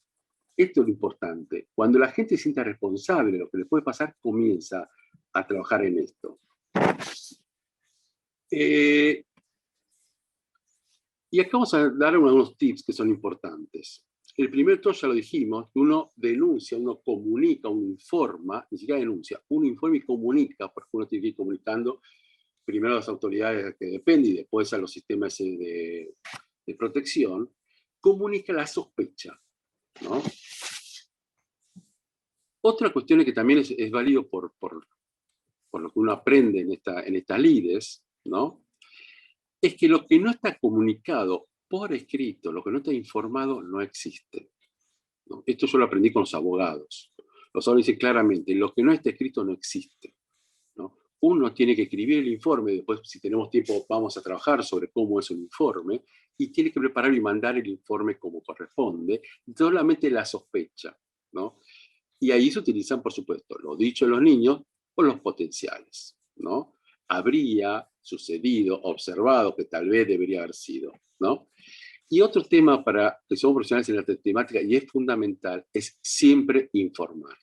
Esto es lo importante. Cuando la gente se sienta responsable de lo que le puede pasar, comienza a trabajar en esto. Y acá vamos a dar algunos tips que son importantes. El primero, todo ya lo dijimos, que uno denuncia, uno comunica, uno informa, ni siquiera denuncia, uno informa y comunica, porque uno tiene que ir comunicando primero a las autoridades que dependen y después a los sistemas de protección, comunica la sospecha, ¿no? Otra cuestión que también es válido por lo que uno aprende en estas lides, ¿no? Es que lo que no está comunicado por escrito, lo que no está informado, no existe, ¿no? Esto yo lo aprendí con los abogados. Los abogados dicen claramente, lo que no está escrito no existe, ¿no? Uno tiene que escribir el informe, después si tenemos tiempo vamos a trabajar sobre cómo es un informe, y tiene que preparar y mandar el informe como corresponde, solamente la sospecha, ¿no? Y ahí se utilizan, por supuesto, lo dicho de los niños o los potenciales, ¿no? Habría sucedido, observado, que tal vez debería haber sido, ¿no? Y otro tema para que somos profesionales en la temática, y es fundamental, es siempre informar,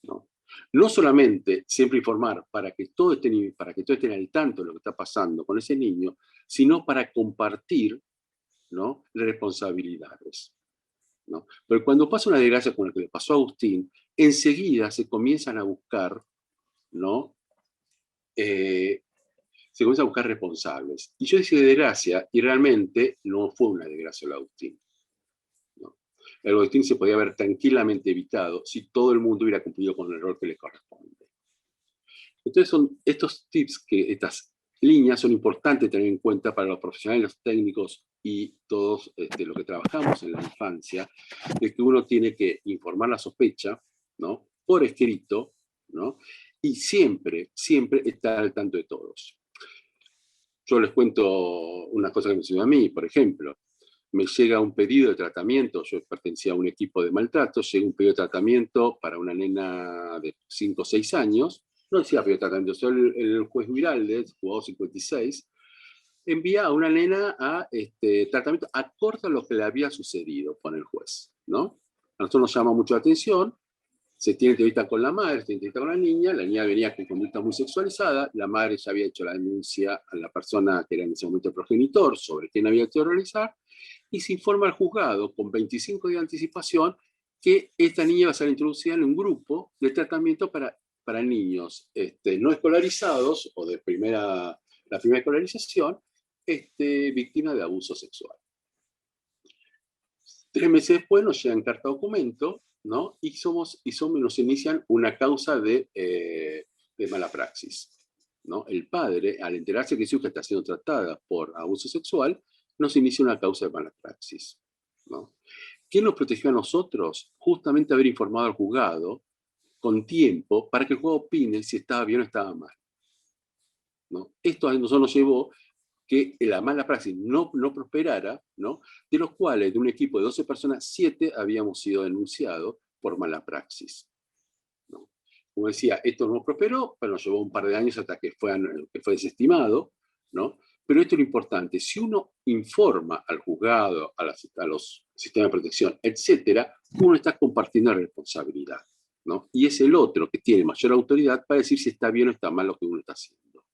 ¿no? No solamente siempre informar para que todos estén al tanto de lo que está pasando con ese niño, sino para compartir, ¿no? Responsabilidades, ¿no? Pero cuando pasa una desgracia como la que le pasó a Agustín, enseguida se comienzan a buscar, ¿no? Se comienzan a buscar responsables. Y yo decía desgracia, y realmente no fue una desgracia el Agustín, ¿no? El Agustín se podía haber tranquilamente evitado si todo el mundo hubiera cumplido con el rol que le corresponde. Entonces son estos tips, estas líneas son importantes tener en cuenta para los profesionales, los técnicos y todos los que trabajamos en la infancia, de que uno tiene que informar la sospecha, ¿no? Por escrito, ¿no? Y siempre, siempre estar al tanto de todos. Yo les cuento una cosa que me sucedió a mí, por ejemplo. Me llega un pedido de tratamiento, yo pertenecía a un equipo de maltrato, llega un pedido de tratamiento para una nena de 5 o 6 años, no decía pedido de tratamiento, soy el juez Viraldes, jugador 56, envía a una nena a tratamiento acorde a lo que le había sucedido con el juez, ¿no? A nosotros nos llama mucho la atención, se tiene entrevista con la madre, se tiene entrevista con la niña venía con conducta muy sexualizada, la madre ya había hecho la denuncia a la persona que era en ese momento el progenitor sobre quién había hecho realizar, y se informa al juzgado con 25 días de anticipación que esta niña va a ser introducida en un grupo de tratamiento para niños no escolarizados o de la primera escolarización, víctimas de abuso sexual. 3 meses después nos llegan carta documento, ¿no? Y nos inician una causa de mala praxis, ¿no? El padre, al enterarse que su hija está siendo tratada por abuso sexual, nos inicia una causa de mala praxis, ¿no? ¿Qué nos protegió a nosotros? Justamente haber informado al juzgado con tiempo para que el juzgado opine si estaba bien o estaba mal, ¿no? Esto a nosotros nos llevó que la mala praxis no prosperara, ¿no? De los cuales, de un equipo de 12 personas, 7 habíamos sido denunciados por mala praxis, ¿no? Como decía, esto no prosperó, pero nos llevó un par de años hasta que fue desestimado, ¿no? Pero esto es lo importante, si uno informa al juzgado, a los sistemas de protección, etcétera, uno está compartiendo la responsabilidad, ¿no? Y es el otro que tiene mayor autoridad para decir si está bien o está mal lo que uno está haciendo.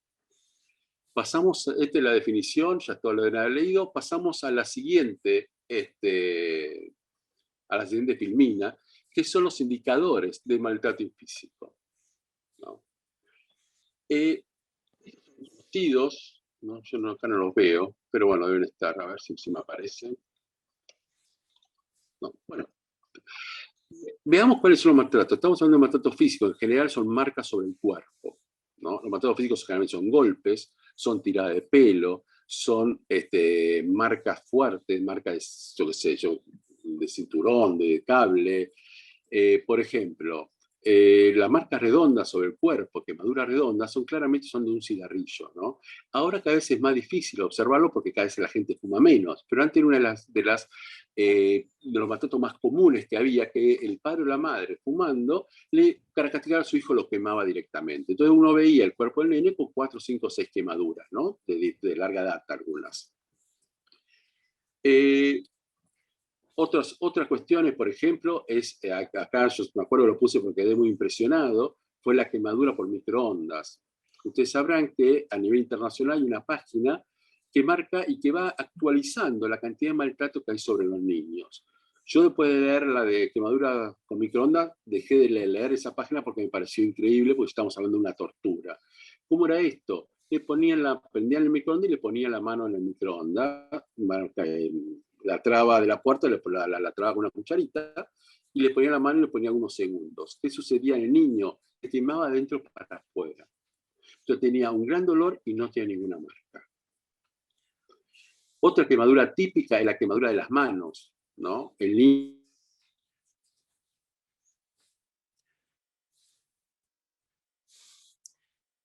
Pasamos, esta es la definición, ya todo lo he leído, pasamos a la siguiente, filmina, que son los indicadores de maltrato físico, ¿no? Conocidos, ¿no? Yo acá no los veo, pero bueno, deben estar, a ver si me aparecen. No, bueno. Veamos cuáles son los maltratos. Estamos hablando de maltrato físico, en general son marcas sobre el cuerpo, ¿no? Los maltratos físicos generalmente son golpes, son tiradas de pelo, son marcas fuertes, marcas de, yo qué sé, de cinturón, de cable. Por ejemplo, las marcas redondas sobre el cuerpo, quemaduras redondas, claramente son de un cigarrillo, ¿no? Ahora cada vez es más difícil observarlo porque cada vez la gente fuma menos, pero antes era una de los maltratos más comunes que había, que el padre o la madre fumando, para castigar a su hijo lo quemaba directamente. Entonces uno veía el cuerpo del nene con 4, 5, 6 quemaduras, ¿no? De larga data algunas. Otras cuestiones, por ejemplo, es, acá yo me acuerdo lo puse porque quedé muy impresionado, fue la quemadura por microondas. Ustedes sabrán que a nivel internacional hay una página que marca y que va actualizando la cantidad de maltrato que hay sobre los niños. Yo después de leer la de quemadura con microondas, dejé de leer esa página porque me pareció increíble, porque estamos hablando de una tortura. ¿Cómo era esto? Prendían el microondas y le ponían la mano en el microondas, la traba de la puerta, la traba con una cucharita, y le ponía la mano y le ponía unos segundos. ¿Qué sucedía en el niño? Se quemaba adentro para afuera. Entonces tenía un gran dolor y no tenía ninguna marca. Otra quemadura típica es la quemadura de las manos, ¿no? El niño...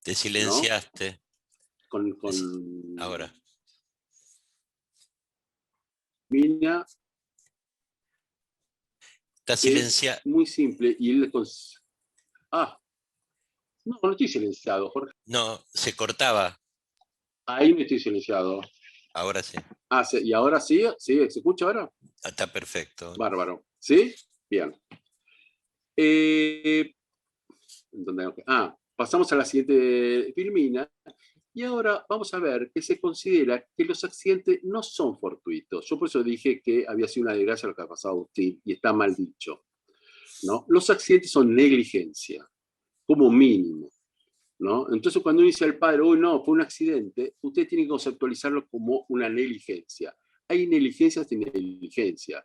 Te silenciaste. ¿No? Ahora. Mina, Está silenciado. Muy simple. Y él no estoy silenciado, Jorge. No, se cortaba. Ahí me estoy silenciado. Ahora sí. ¿Y ahora sí? ¿Sí? ¿Se escucha ahora? Está perfecto. Bárbaro. ¿Sí? Bien. Pasamos a la siguiente filmina. Y ahora vamos a ver que se considera que los accidentes no son fortuitos. Yo por eso dije que había sido una desgracia lo que ha pasado a Agustín, y está mal dicho, ¿no? Los accidentes son negligencia, como mínimo, ¿no? Entonces cuando uno dice al padre, uy, no, fue un accidente, usted tiene que conceptualizarlo como una negligencia. Hay negligencias y negligencia.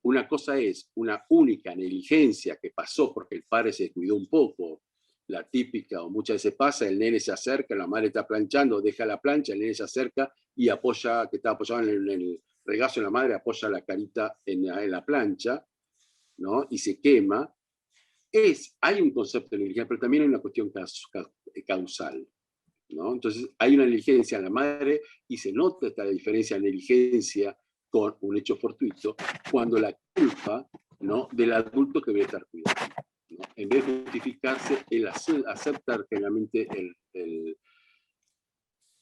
Una cosa es una única negligencia que pasó porque el padre se descuidó un poco, la típica, o muchas veces pasa, el nene se acerca, la madre está planchando, deja la plancha, el nene se acerca y apoya, que está apoyado en el regazo de la madre, apoya la carita en la plancha, ¿no? Y se quema. Hay un concepto de negligencia, pero también hay una cuestión causal, ¿no? Entonces hay una negligencia en la madre y se nota esta diferencia de negligencia con un hecho fortuito cuando la culpa, ¿no?, del adulto que debe estar cuidando, ¿no? En vez de justificarse, él acepta generalmente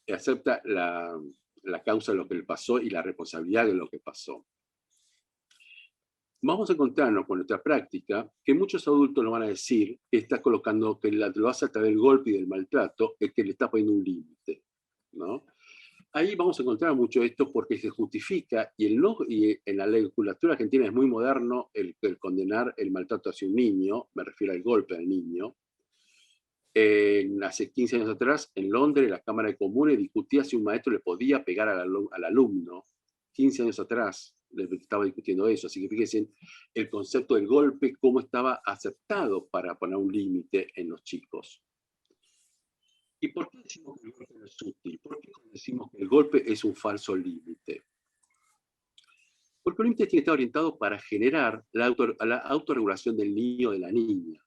acepta la causa de lo que le pasó y la responsabilidad de lo que pasó. Vamos a encontrarnos con nuestra práctica que muchos adultos nos van a decir que está colocando, que lo hace a través del golpe y del maltrato, es que le está poniendo un límite, ¿no? Ahí vamos a encontrar mucho esto porque se justifica, y en la legislatura argentina es muy moderno el condenar el maltrato hacia un niño, me refiero al golpe al niño. Hace 15 años atrás, en Londres, la Cámara de Comunes discutía si un maestro le podía pegar al alumno. 15 años atrás estaba discutiendo eso, así que fíjense el concepto del golpe, cómo estaba aceptado para poner un límite en los chicos. ¿Y por qué decimos que el golpe no es útil? ¿Por qué decimos que el golpe es un falso límite? Porque el límite tiene que estar orientado para generar la autorregulación del niño o de la niña.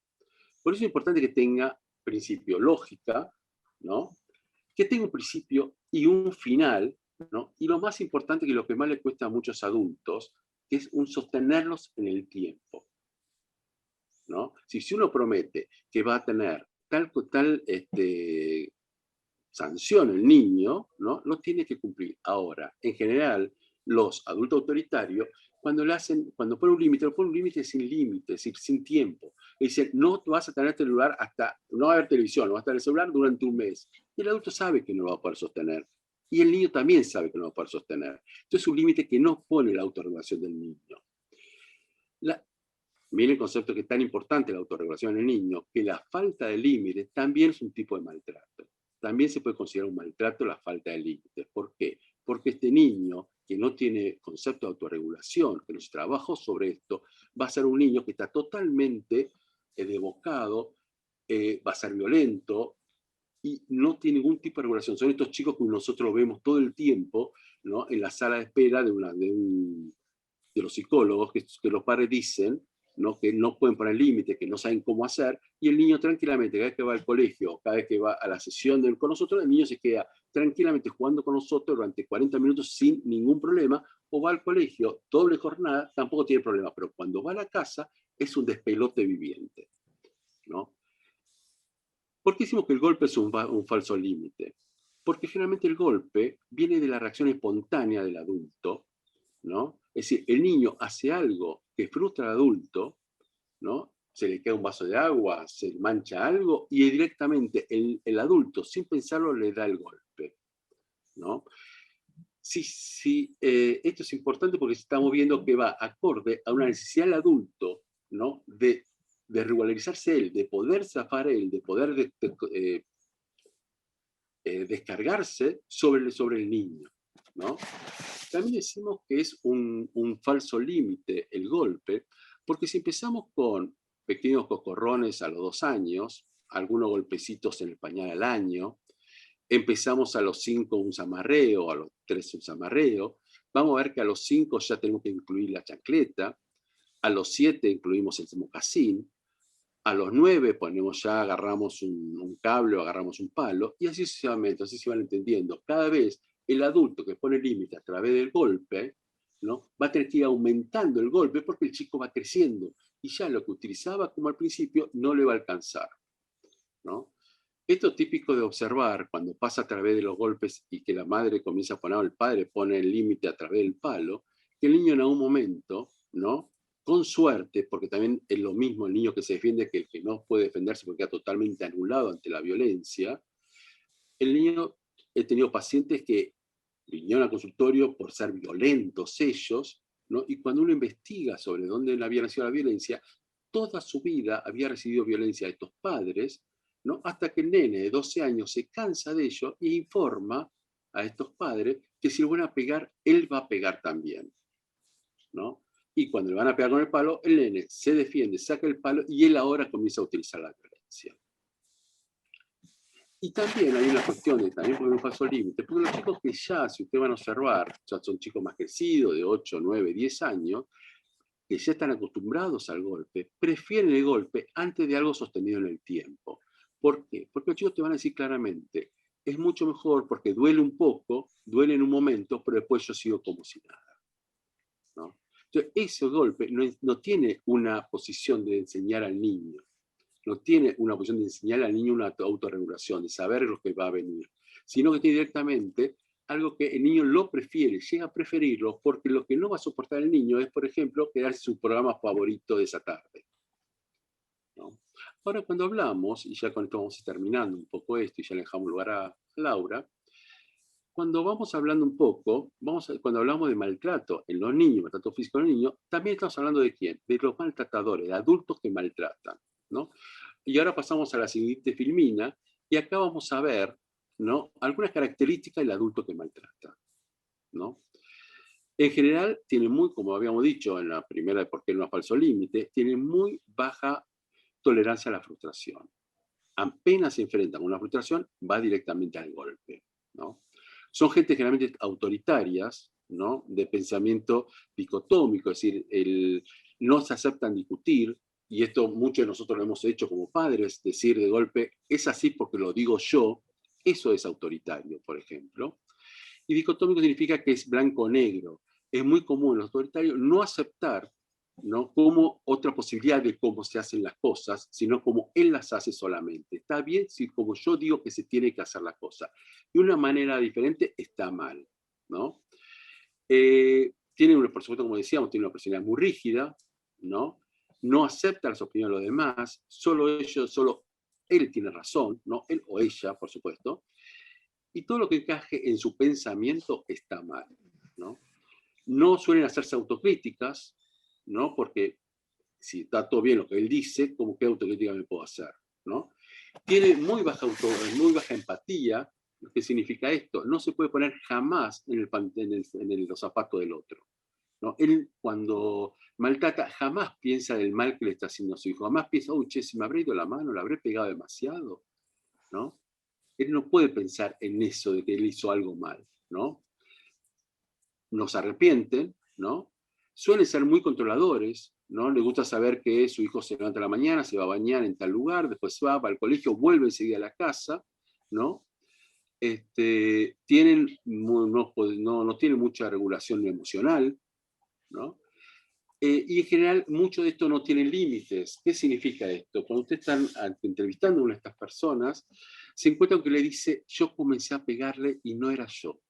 Por eso es importante que tenga principio lógica, ¿no? que tenga un principio y un final, ¿no? Y lo más importante, que lo que más le cuesta a muchos adultos, que es un sostenerlos en el tiempo, ¿no? Si uno promete que va a tener tal sanción el niño, ¿no? Lo tiene que cumplir. Ahora, en general, los adultos autoritarios, cuando ponen un límite, lo ponen un límite sin límite, es decir, sin tiempo. Dicen, no vas a tener celular no va a haber televisión, no vas a tener el celular durante un mes. Y el adulto sabe que no lo va a poder sostener. Y el niño también sabe que no lo va a poder sostener. Entonces es un límite que no pone la autorregulación del niño. Miren el concepto que es tan importante, la autorregulación en el niño, que la falta de límite también es un tipo de maltrato. También se puede considerar un maltrato la falta de límites. ¿Por qué? Porque este niño que no tiene concepto de autorregulación, que no se trabajó sobre esto, va a ser un niño que está totalmente desbocado, va a ser violento y no tiene ningún tipo de regulación. Son estos chicos que nosotros vemos todo el tiempo, ¿no? En la sala de espera de los psicólogos, que los padres dicen, ¿no? Que no pueden poner límites, que no saben cómo hacer, y el niño tranquilamente, cada vez que va al colegio, cada vez que va a la sesión con nosotros, el niño se queda tranquilamente jugando con nosotros durante 40 minutos sin ningún problema, o va al colegio, doble jornada, tampoco tiene problema, pero cuando va a la casa es un despelote viviente, ¿no? ¿Por qué decimos que el golpe es un falso límite? Porque generalmente el golpe viene de la reacción espontánea del adulto, ¿no? Es decir, el niño hace algo que frustra al adulto, ¿no? Se le cae un vaso de agua, se mancha algo, y directamente el adulto, sin pensarlo, le da el golpe, ¿no? Esto es importante porque estamos viendo que va acorde a una necesidad del adulto, ¿no? De regularizarse él, de poder zafar él, de poder descargarse sobre el niño, ¿no? También decimos que es un falso límite el golpe, porque si empezamos con pequeños coscorrones a los 2 años, algunos golpecitos en el pañal al año, empezamos a los 5 un zamarreo, a los 3 un zamarreo, vamos a ver que a los 5 ya tenemos que incluir la chancleta, a los 7 incluimos el mocasín, a los 9 agarramos un cable o agarramos un palo, y así sucesivamente, así se van entendiendo. Cada vez el adulto que pone límite a través del golpe, ¿no? Va a tener que ir aumentando el golpe porque el chico va creciendo, y ya lo que utilizaba como al principio no le va a alcanzar, ¿no? Esto es típico de observar cuando pasa a través de los golpes y que la madre comienza a poner, o el padre pone el límite a través del palo, que el niño en algún momento, ¿no? Con suerte, porque también es lo mismo el niño que se defiende que el que no puede defenderse porque queda totalmente anulado ante la violencia. El niño, he tenido pacientes que vinieron al consultorio por ser violentos ellos, ¿no? Y cuando uno investiga sobre dónde había nacido la violencia, toda su vida había recibido violencia de estos padres, ¿no? Hasta que el nene de 12 años se cansa de ello e informa a estos padres que si lo van a pegar, él va a pegar también, ¿no? Y cuando le van a pegar con el palo, el nene se defiende, saca el palo y él ahora comienza a utilizar la violencia. Y también hay una cuestión de también poner un falso límite, porque los chicos que ya, si ustedes van a observar, ya son chicos más crecidos, de 8, 9, 10 años, que ya están acostumbrados al golpe, prefieren el golpe antes de algo sostenido en el tiempo. ¿Por qué? Porque los chicos te van a decir claramente, es mucho mejor porque duele un poco, duele en un momento, pero después yo sigo como si nada, ¿no? Entonces, ese golpe no tiene una posición de enseñar al niño, no tiene una posición de enseñar al niño una autorregulación, de saber lo que va a venir, sino que tiene directamente algo que el niño lo prefiere, llega a preferirlo, porque lo que no va a soportar el niño es, por ejemplo, quedarse su programa favorito de esa tarde, ¿no? Ahora, cuando hablamos, y ya con esto vamos terminando un poco esto, y ya le dejamos lugar a Laura, cuando vamos hablando un poco, cuando hablamos de maltrato en los niños, maltrato físico en los niños, también estamos hablando de quién, de los maltratadores, de adultos que maltratan, ¿no? Y ahora pasamos a la siguiente filmina, y acá vamos a ver, ¿no? Algunas características del adulto que maltrata, ¿no? En general, tiene como habíamos dicho en la primera de por qué no es falso límite, tiene muy baja tolerancia a la frustración. Apenas se enfrenta con una frustración, va directamente al golpe, ¿no? Son gente generalmente autoritarias, ¿no? De pensamiento dicotómico, es decir, no se aceptan discutir, y esto muchos de nosotros lo hemos hecho como padres, decir de golpe, es así porque lo digo yo, Eso es autoritario, por ejemplo. Y dicotómico significa que es blanco o negro. Es muy común en los autoritarios no aceptar, ¿no?, como otra posibilidad de cómo se hacen las cosas, sino como él las hace solamente. Está bien si como yo digo que se tiene que hacer la cosa. De una manera diferente está mal, ¿no? Tiene, por supuesto, como decíamos, tiene una personalidad muy rígida, ¿no? No acepta las opiniones de los demás, solo él tiene razón, ¿no? Él o ella, por supuesto. Y todo lo que encaje en su pensamiento está mal, ¿no? No suelen hacerse autocríticas, ¿no? Porque si está todo bien lo que él dice, ¿cómo qué autocrítica me puedo hacer, ¿no? Tiene muy baja empatía. ¿Qué significa esto? No se puede poner jamás en los zapatos del otro, ¿no? Él, cuando maltrata, jamás piensa en el mal que le está haciendo a su hijo. Jamás piensa, uy, che, si me habré ido la mano, le habré pegado demasiado, ¿no? Él no puede pensar en eso de que él hizo algo mal, ¿no? Nos arrepienten, ¿no? Suelen ser muy controladores, ¿no? Les gusta saber que su hijo se levanta a la mañana, se va a bañar en tal lugar, después va al colegio, vuelve enseguida a la casa, ¿no? No tienen mucha regulación emocional, ¿no? Y en general, mucho de esto no tiene límites. ¿Qué significa esto? Cuando ustedes están entrevistando a una de estas personas, se encuentran que le dice, yo comencé a pegarle y no era yo.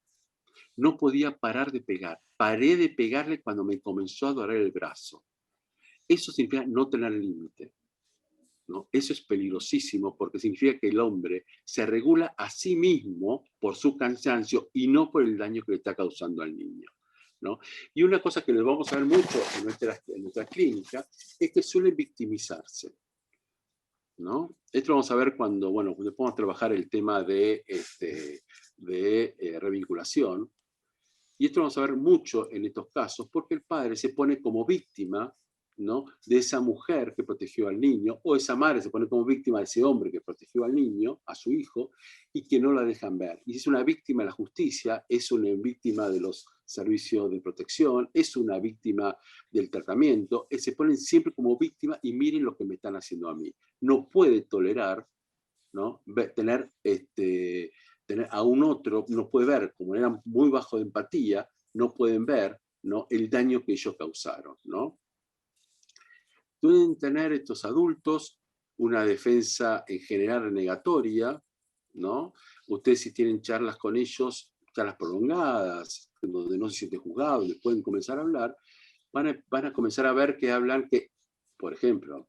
No podía parar de pegar. Paré de pegarle cuando me comenzó a doler el brazo. Eso significa no tener límite, ¿no? Eso es peligrosísimo porque significa que el hombre se regula a sí mismo por su cansancio y no por el daño que le está causando al niño, ¿no? Y una cosa que les vamos a ver mucho en nuestra clínica es que suelen victimizarse, ¿no? Esto lo vamos a ver cuando vamos a trabajar el tema de revinculación. Y esto lo vamos a ver mucho en estos casos porque el padre se pone como víctima, ¿no?, de esa mujer que protegió al niño, o esa madre se pone como víctima de ese hombre que protegió al niño, a su hijo, y que no la dejan ver. Y es una víctima de la justicia, es una víctima de los servicios de protección, es una víctima del tratamiento, se ponen siempre como víctima y miren lo que me están haciendo a mí. No puede tolerar, ¿no?, tener a un otro, no puede ver, como eran muy bajo de empatía, no pueden ver, ¿no?, el daño que ellos causaron, ¿no? Pueden tener estos adultos una defensa en general negatoria, ¿no? Ustedes, si tienen charlas con ellos, charlas prolongadas, donde no se siente juzgado, les pueden comenzar a hablar, van a comenzar a ver que hablan que, por ejemplo,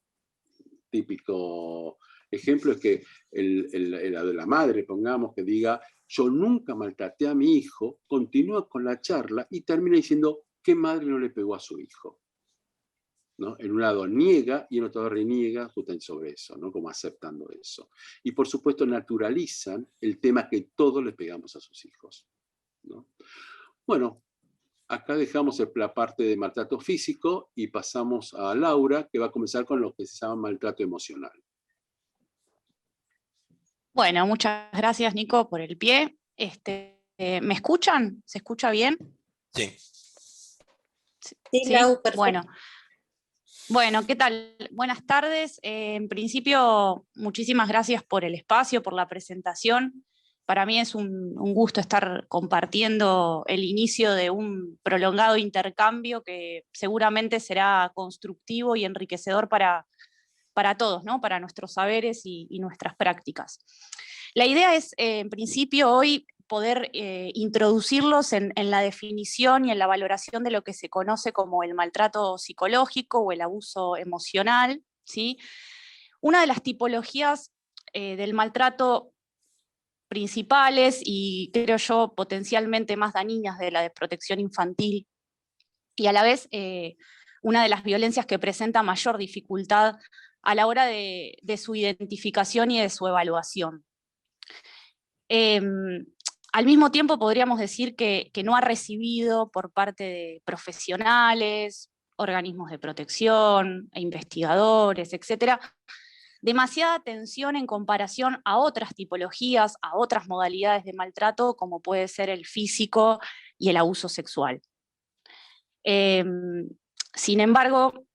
típico ejemplo es que la madre, pongamos, que diga, yo nunca maltraté a mi hijo, continúa con la charla y termina diciendo, ¿qué madre no le pegó a su hijo? ¿No? En un lado niega y en otro lado reniega justamente sobre eso, ¿no?, como aceptando eso. Y por supuesto naturalizan el tema que todos le pegamos a sus hijos, ¿no? Bueno, acá dejamos la parte de maltrato físico y pasamos a Laura, que va a comenzar con lo que se llama maltrato emocional. Bueno, muchas gracias, Nico, por el pie. ¿Me escuchan? ¿Se escucha bien? Sí. Sí, Lau, perfecto. Bueno, ¿qué tal? Buenas tardes. En principio, muchísimas gracias por el espacio, por la presentación. Para mí es un gusto estar compartiendo el inicio de un prolongado intercambio que seguramente será constructivo y enriquecedor para todos, ¿no?, para nuestros saberes y nuestras prácticas. La idea es, en principio, hoy poder introducirlos en la definición y en la valoración de lo que se conoce como el maltrato psicológico o el abuso emocional, ¿sí? Una de las tipologías del maltrato principales y, creo yo, potencialmente más dañinas de la desprotección infantil, y a la vez una de las violencias que presenta mayor dificultad a la hora de su identificación y de su evaluación. Al mismo tiempo podríamos decir que no ha recibido por parte de profesionales, organismos de protección, investigadores, etcétera, demasiada atención en comparación a otras tipologías, a otras modalidades de maltrato, como puede ser el físico y el abuso sexual. Sin embargo,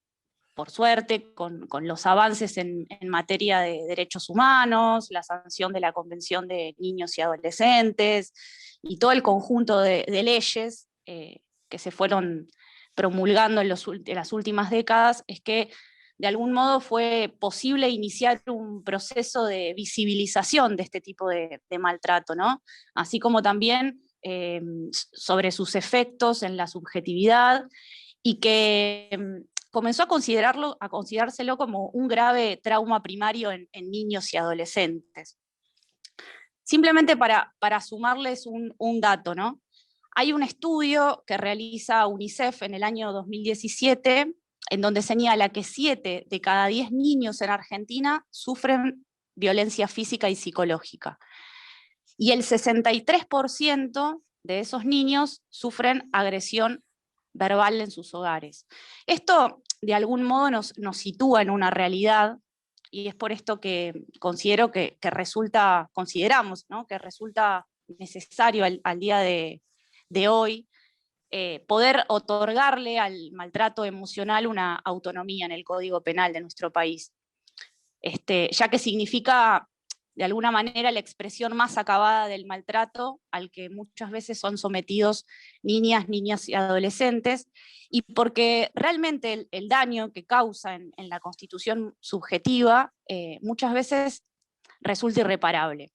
por suerte, con los avances en materia de derechos humanos, la sanción de la Convención de Niños y Adolescentes, y todo el conjunto de leyes que se fueron promulgando en las últimas décadas, es que de algún modo fue posible iniciar un proceso de visibilización de este tipo de maltrato, ¿no? Así como también sobre sus efectos en la subjetividad, y que comenzó a considerárselo como un grave trauma primario en niños y adolescentes. Simplemente para sumarles un dato, ¿no? Hay un estudio que realiza UNICEF en el año 2017, en donde señala que 7 de cada 10 niños en Argentina sufren violencia física y psicológica. Y el 63% de esos niños sufren agresión verbal en sus hogares. Esto, de algún modo, nos sitúa en una realidad, y es por esto que consideramos, ¿no?, que resulta necesario al día de hoy poder otorgarle al maltrato emocional una autonomía en el Código Penal de nuestro país, ya que significa de alguna manera la expresión más acabada del maltrato al que muchas veces son sometidos niñas y adolescentes, y porque realmente el daño que causa en la constitución subjetiva muchas veces resulta irreparable.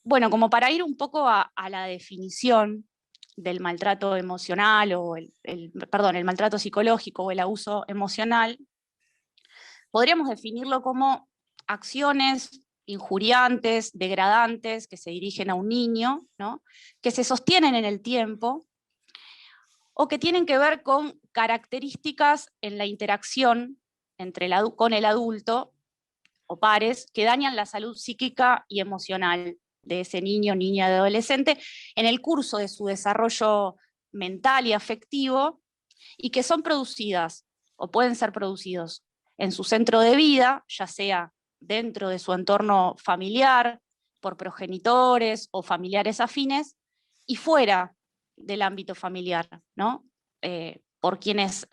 Bueno, como para ir un poco a la definición del maltrato emocional, o el maltrato psicológico o el abuso emocional, podríamos definirlo como acciones injuriantes, degradantes, que se dirigen a un niño, ¿no?, que se sostienen en el tiempo, o que tienen que ver con características en la interacción con el adulto o pares que dañan la salud psíquica y emocional de ese niño, niña y adolescente en el curso de su desarrollo mental y afectivo, y que son producidas o pueden ser producidos en su centro de vida, ya sea dentro de su entorno familiar, por progenitores o familiares afines, y fuera del ámbito familiar, ¿no?, por quienes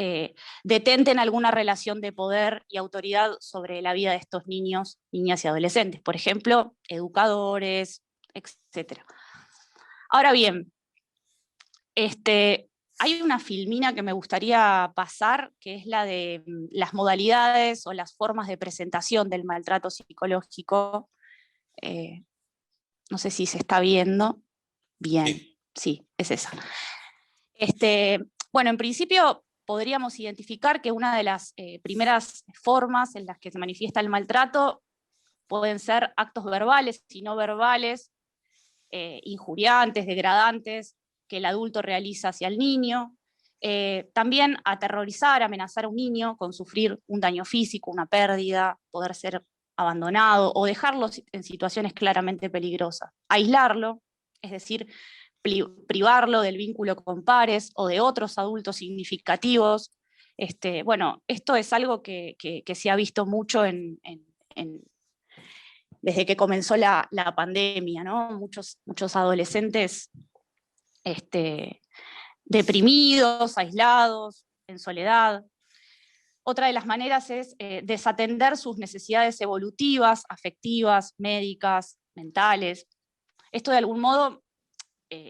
detenten alguna relación de poder y autoridad sobre la vida de estos niños, niñas y adolescentes, por ejemplo, educadores, etc. Ahora bien, hay una filmina que me gustaría pasar, que es la de las modalidades o las formas de presentación del maltrato psicológico. No sé si se está viendo. Bien, sí, es esa. Bueno, en principio podríamos identificar que una de las primeras formas en las que se manifiesta el maltrato pueden ser actos verbales y no verbales, injuriantes, degradantes, que el adulto realiza hacia el niño. También aterrorizar, amenazar a un niño con sufrir un daño físico, una pérdida, poder ser abandonado o dejarlo en situaciones claramente peligrosas. Aislarlo, es decir, privarlo del vínculo con pares o de otros adultos significativos. Bueno, esto es algo que se ha visto mucho desde que comenzó la pandemia, ¿no? Muchos adolescentes deprimidos, aislados, en soledad. Otra de las maneras es desatender sus necesidades evolutivas, afectivas, médicas, mentales. Esto de algún modo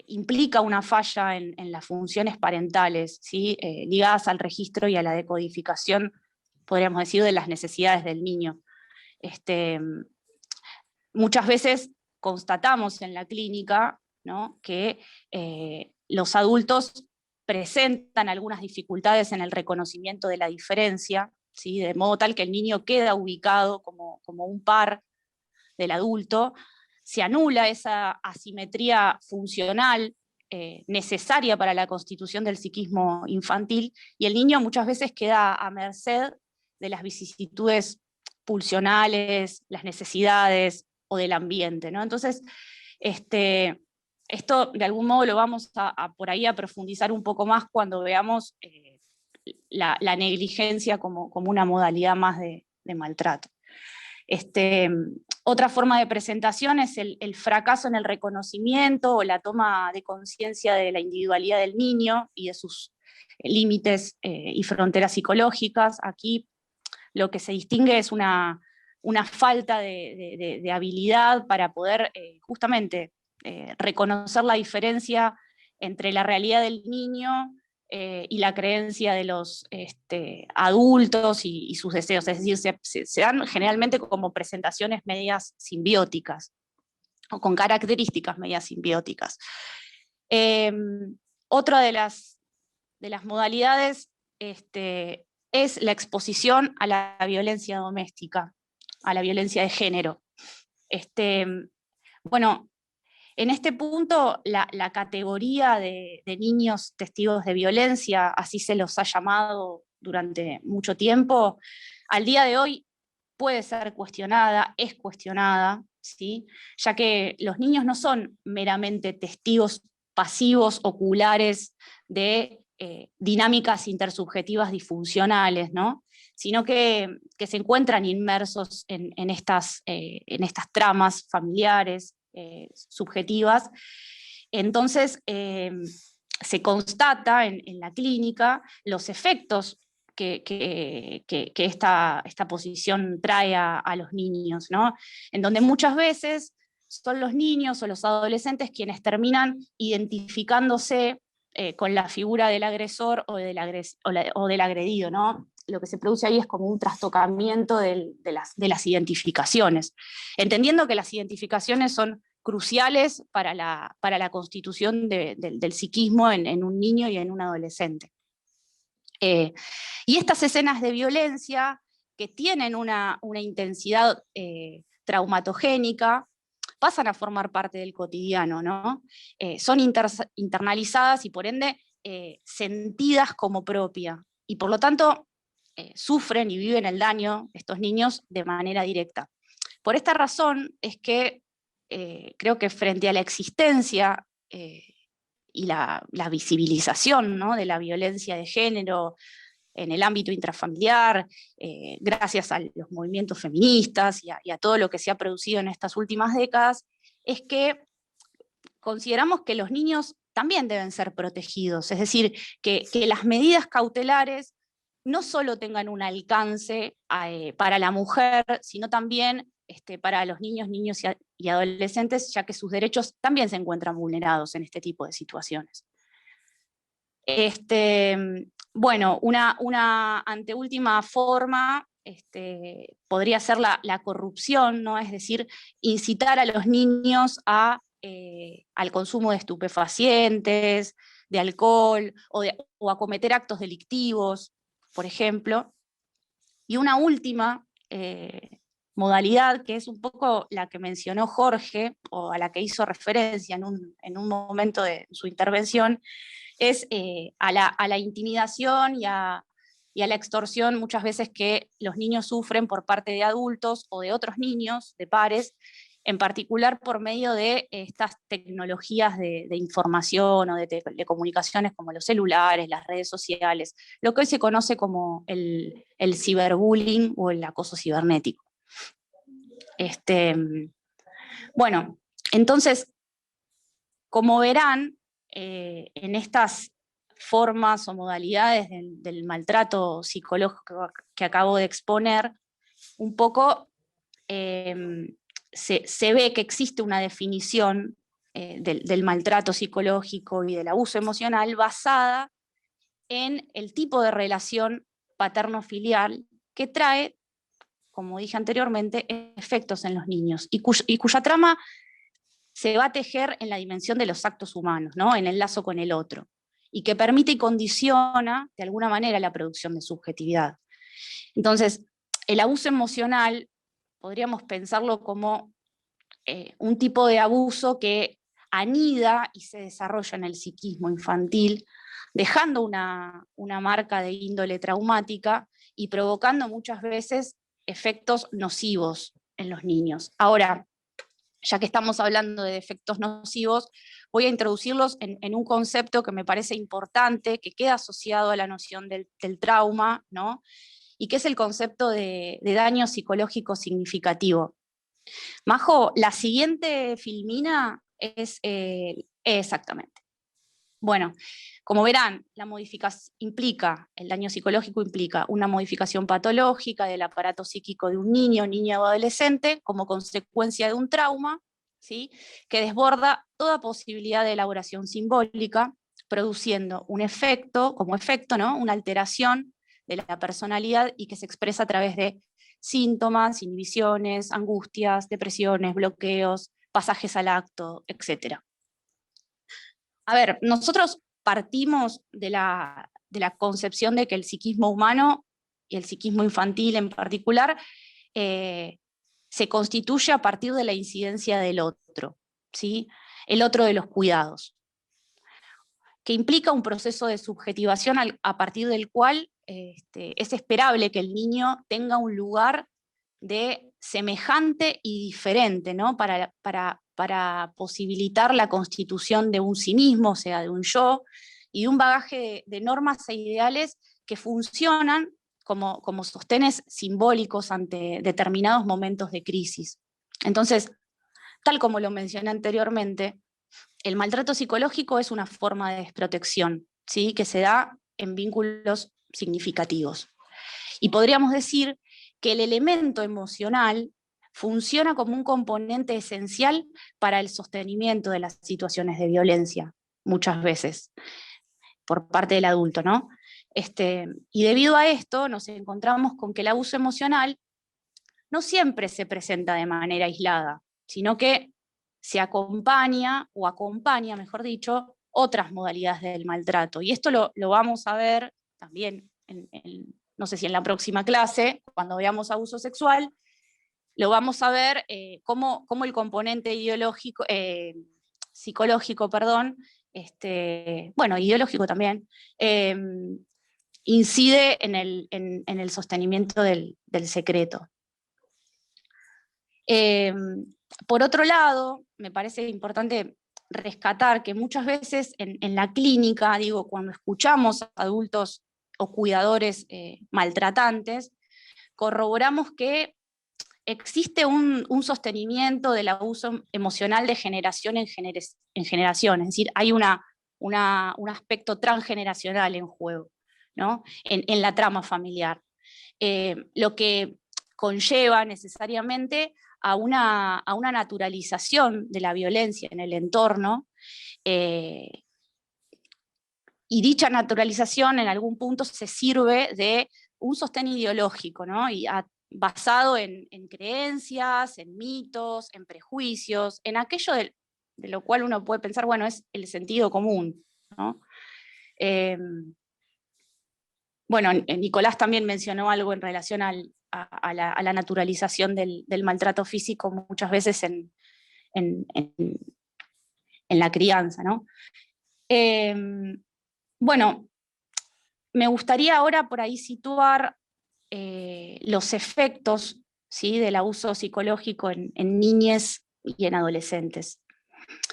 implica una falla en las funciones parentales, ¿sí?, ligadas al registro y a la decodificación, podríamos decir, de las necesidades del niño. Muchas veces constatamos en la clínica, ¿no?, que los adultos presentan algunas dificultades en el reconocimiento de la diferencia, ¿sí?, de modo tal que el niño queda ubicado como un par del adulto, se anula esa asimetría funcional necesaria para la constitución del psiquismo infantil, y el niño muchas veces queda a merced de las vicisitudes pulsionales, las necesidades o del ambiente, ¿no? Entonces, esto de algún modo lo vamos por ahí a profundizar un poco más cuando veamos la negligencia como una modalidad más de maltrato. Otra forma de presentación es el fracaso en el reconocimiento o la toma de conciencia de la individualidad del niño y de sus límites y fronteras psicológicas. Aquí lo que se distingue es una falta de habilidad para poder justamente reconocer la diferencia entre la realidad del niño y la creencia de los adultos y sus deseos. Es decir, se dan generalmente como presentaciones medias simbióticas, o con características medias simbióticas. Otra de las modalidades es la exposición a la violencia doméstica, a la violencia de género. Bueno, en este punto, la categoría de niños testigos de violencia, así se los ha llamado durante mucho tiempo, al día de hoy puede ser cuestionada, es cuestionada, ¿sí? Ya que los niños no son meramente testigos pasivos, oculares de dinámicas intersubjetivas disfuncionales, ¿no? Sino que se encuentran inmersos en estas tramas familiares, subjetivas. Entonces, se constata en la clínica los efectos que esta posición trae a los niños, ¿no? En donde muchas veces son los niños o los adolescentes quienes terminan identificándose con la figura del agresor o del agredido, ¿no? Lo que se produce ahí es como un trastocamiento de las identificaciones, entendiendo que las identificaciones son cruciales para la constitución del psiquismo en un niño y en un adolescente. Y estas escenas de violencia que tienen una intensidad traumatogénica pasan a formar parte del cotidiano, ¿no? Son internalizadas y por ende sentidas como propia, y por lo tanto sufren y viven el daño estos niños de manera directa. Por esta razón es que creo que frente a la existencia y la visibilización, ¿no?, de la violencia de género en el ámbito intrafamiliar, gracias a los movimientos feministas y a todo lo que se ha producido en estas últimas décadas, es que consideramos que los niños también deben ser protegidos, es decir, que las medidas cautelares no solo tengan un alcance para la mujer, sino también para los niños y adolescentes, ya que sus derechos también se encuentran vulnerados en este tipo de situaciones. Bueno, una anteúltima forma podría ser la corrupción, ¿no? Es decir, incitar a los niños al consumo de estupefacientes, de alcohol, o a cometer actos delictivos, por ejemplo. Y una última modalidad, que es un poco la que mencionó Jorge, o a la que hizo referencia en un momento de su intervención, es a la intimidación y a la extorsión muchas veces que los niños sufren por parte de adultos o de otros niños, de pares, en particular por medio de estas tecnologías de información o de comunicaciones como los celulares, las redes sociales, lo que hoy se conoce como el ciberbullying o el acoso cibernético. Bueno, entonces, como verán, en estas formas o modalidades del maltrato psicológico que acabo de exponer, un poco se ve que existe una definición del maltrato psicológico y del abuso emocional basada en el tipo de relación paterno-filial que trae, como dije anteriormente, efectos en los niños, y cuya trama se va a tejer en la dimensión de los actos humanos, ¿no?, en el lazo con el otro, y que permite y condiciona de alguna manera la producción de subjetividad. Entonces, el abuso emocional podríamos pensarlo como un tipo de abuso que anida y se desarrolla en el psiquismo infantil, dejando una marca de índole traumática y provocando muchas veces efectos nocivos en los niños. Ahora, ya que estamos hablando de efectos nocivos, voy a introducirlos en un concepto que me parece importante, que queda asociado a la noción del trauma, ¿no?, y que es el concepto de daño psicológico significativo. Majo, la siguiente filmina es exactamente. Bueno, como verán, el daño psicológico implica una modificación patológica del aparato psíquico de un niño, niña o adolescente como consecuencia de un trauma, ¿sí?, que desborda toda posibilidad de elaboración simbólica, produciendo un efecto, ¿no?, una alteración de la personalidad y que se expresa a través de síntomas, inhibiciones, angustias, depresiones, bloqueos, pasajes al acto, etc. A ver, nosotros partimos de la concepción de que el psiquismo humano, y el psiquismo infantil en particular, se constituye a partir de la incidencia del otro, ¿sí?, el otro de los cuidados, que implica un proceso de subjetivación a partir del cual es esperable que el niño tenga un lugar de semejante y diferente, ¿no?, para posibilitar la constitución de un sí mismo, o sea, de un yo, y de un bagaje de normas e ideales que funcionan como sostenes simbólicos ante determinados momentos de crisis. Entonces, tal como lo mencioné anteriormente, el maltrato psicológico es una forma de desprotección, ¿sí?, que se da en vínculos significativos. Y podríamos decir que el elemento emocional funciona como un componente esencial para el sostenimiento de las situaciones de violencia, muchas veces, por parte del adulto, ¿no? Y debido a esto nos encontramos con que el abuso emocional no siempre se presenta de manera aislada, sino que se acompaña, mejor dicho, otras modalidades del maltrato. Y esto lo vamos a ver también, no sé si en la próxima clase, cuando veamos abuso sexual, lo vamos a ver cómo el componente psicológico, bueno, ideológico también, incide en el sostenimiento del secreto. Por otro lado, me parece importante rescatar que muchas veces en la clínica, digo, cuando escuchamos a adultos o cuidadores maltratantes, corroboramos que existe un sostenimiento del abuso emocional de generación en generación, es decir, hay un aspecto transgeneracional en juego, ¿no?, en la trama familiar, lo que conlleva necesariamente a una naturalización de la violencia en el entorno, y dicha naturalización en algún punto se sirve de un sostén ideológico, ¿no?, y basado en creencias, en mitos, en prejuicios, en aquello de lo cual uno puede pensar, bueno, es el sentido común, ¿no? Bueno, Nicolás también mencionó algo en relación a la naturalización del maltrato físico muchas veces en la crianza, ¿no? Bueno, me gustaría ahora por ahí situar los efectos, ¿sí?, del abuso psicológico en niñez y en adolescentes.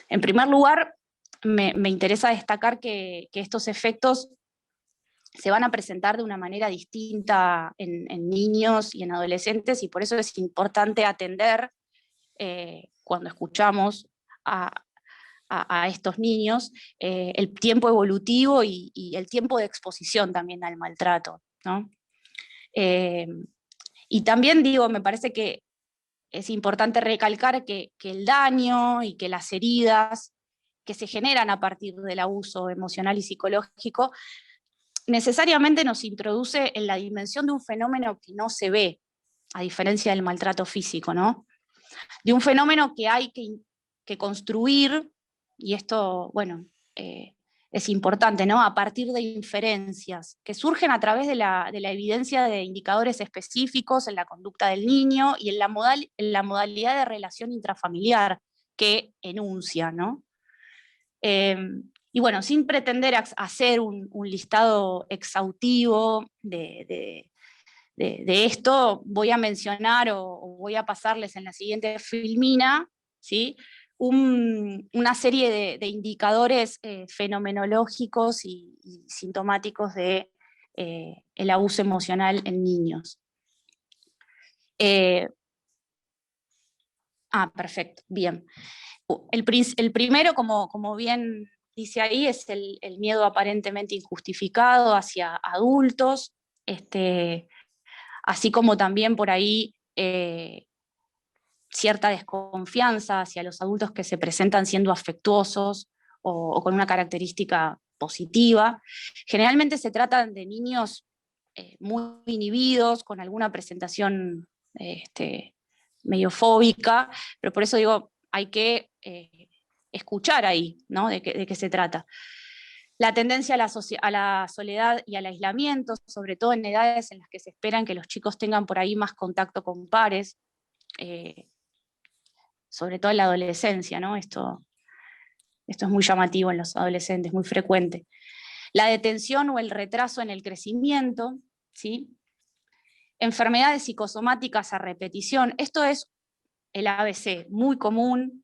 En primer lugar, me interesa destacar que estos efectos se van a presentar de una manera distinta en niños y en adolescentes, y por eso es importante atender cuando escuchamos a estos niños el tiempo evolutivo y el tiempo de exposición también al maltrato, ¿no? Y también digo, me parece que es importante recalcar que el daño y que las heridas que se generan a partir del abuso emocional y psicológico necesariamente nos introduce en la dimensión de un fenómeno que no se ve, a diferencia del maltrato físico, ¿no? De un fenómeno que hay que construir, y esto, bueno, es importante, ¿no?, a partir de inferencias que surgen a través de la evidencia de indicadores específicos en la conducta del niño y en la modalidad de relación intrafamiliar que enuncia, ¿no? Y bueno, sin pretender hacer un listado exhaustivo de esto, voy a mencionar o voy a pasarles en la siguiente filmina, ¿sí?, una serie de indicadores fenomenológicos y sintomáticos de el abuso emocional en niños. Perfecto, bien. El primero, como bien dice ahí es el miedo aparentemente injustificado hacia adultos, así como también por ahí cierta desconfianza hacia los adultos que se presentan siendo afectuosos o con una característica positiva. Generalmente se tratan de niños muy inhibidos, con alguna presentación medio fóbica, pero por eso digo, hay que escuchar ahí, ¿no? De qué se trata. La tendencia a la soledad y al aislamiento, sobre todo en edades en las que se esperan que los chicos tengan por ahí más contacto con pares, sobre todo en la adolescencia, ¿no? Esto es muy llamativo en los adolescentes, muy frecuente. La detención o el retraso en el crecimiento, ¿sí? Enfermedades psicosomáticas a repetición, esto es el ABC, muy común,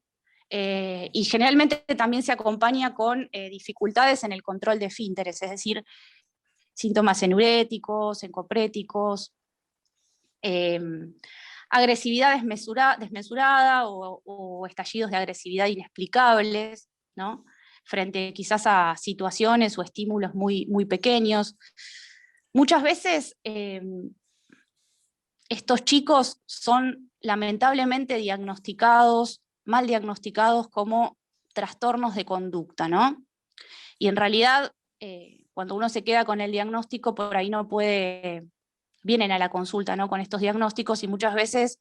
y generalmente también se acompaña con dificultades en el control de esfínteres, es decir, síntomas enuréticos, encopréticos, agresividad desmesurada o estallidos de agresividad inexplicables, ¿no? Frente quizás a situaciones o estímulos muy, muy pequeños. Muchas veces estos chicos son lamentablemente mal diagnosticados como trastornos de conducta, ¿no? Y en realidad, cuando uno se queda con el diagnóstico, por ahí vienen a la consulta, ¿no? Con estos diagnósticos y muchas veces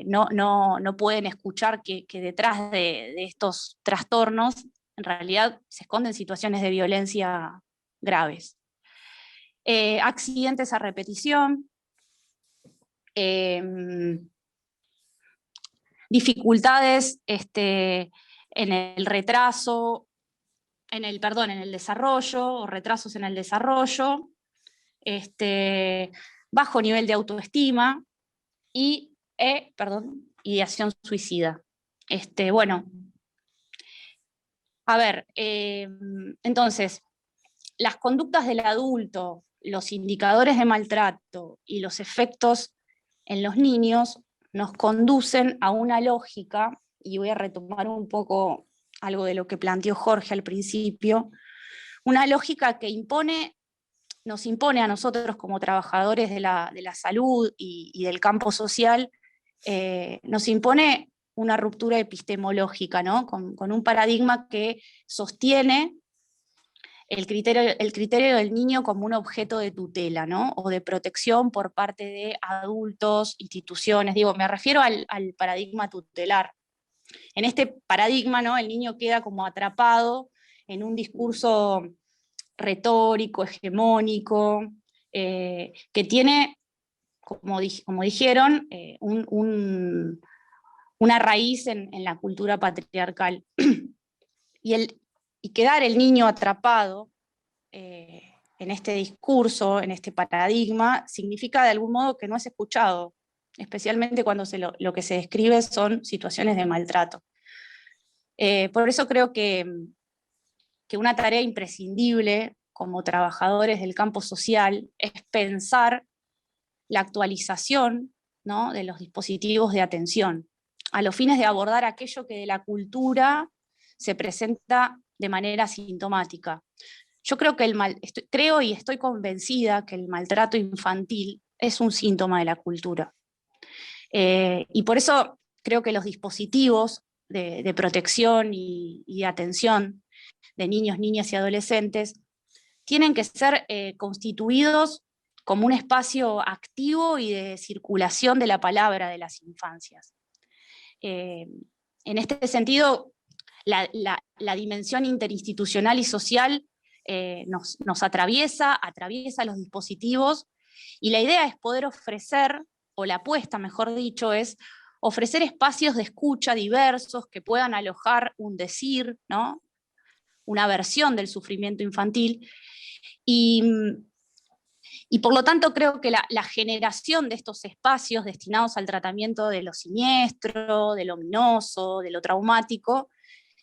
no pueden escuchar que detrás de estos trastornos en realidad se esconden situaciones de violencia graves. Accidentes a repetición, dificultades en el retraso, en el desarrollo, o retrasos en el desarrollo, bajo nivel de autoestima y ideación suicida. Bueno, a ver, entonces, las conductas del adulto, los indicadores de maltrato y los efectos en los niños nos conducen a una lógica, y voy a retomar un poco algo de lo que planteó Jorge al principio, una lógica que nos impone a nosotros como trabajadores de la salud y del campo social, nos impone una ruptura epistemológica, ¿no? Con un paradigma que sostiene el criterio del niño como un objeto de tutela, ¿no? O de protección por parte de adultos, instituciones. Digo, me refiero al paradigma tutelar. En este paradigma, ¿no? El niño queda como atrapado en un discurso retórico, hegemónico, que tiene, como dijeron, una raíz en la cultura patriarcal. Y quedar el niño atrapado en este discurso, en este paradigma, significa de algún modo que no es escuchado, especialmente cuando lo que se describe son situaciones de maltrato. Por eso creo que una tarea imprescindible como trabajadores del campo social es pensar la actualización, ¿no? De los dispositivos de atención, a los fines de abordar aquello que de la cultura se presenta de manera sintomática. Yo creo que creo y estoy convencida que el maltrato infantil es un síntoma de la cultura. Y por eso creo que los dispositivos de protección y atención de niños, niñas y adolescentes tienen que ser constituidos como un espacio activo y de circulación de la palabra de las infancias. En este sentido, la dimensión interinstitucional y social nos atraviesa los dispositivos, y la idea es poder ofrecer, o la apuesta, mejor dicho, es ofrecer espacios de escucha diversos que puedan alojar un decir, ¿no? Una versión del sufrimiento infantil, y por lo tanto creo que la generación de estos espacios destinados al tratamiento de lo siniestro, de lo ominoso, de lo traumático,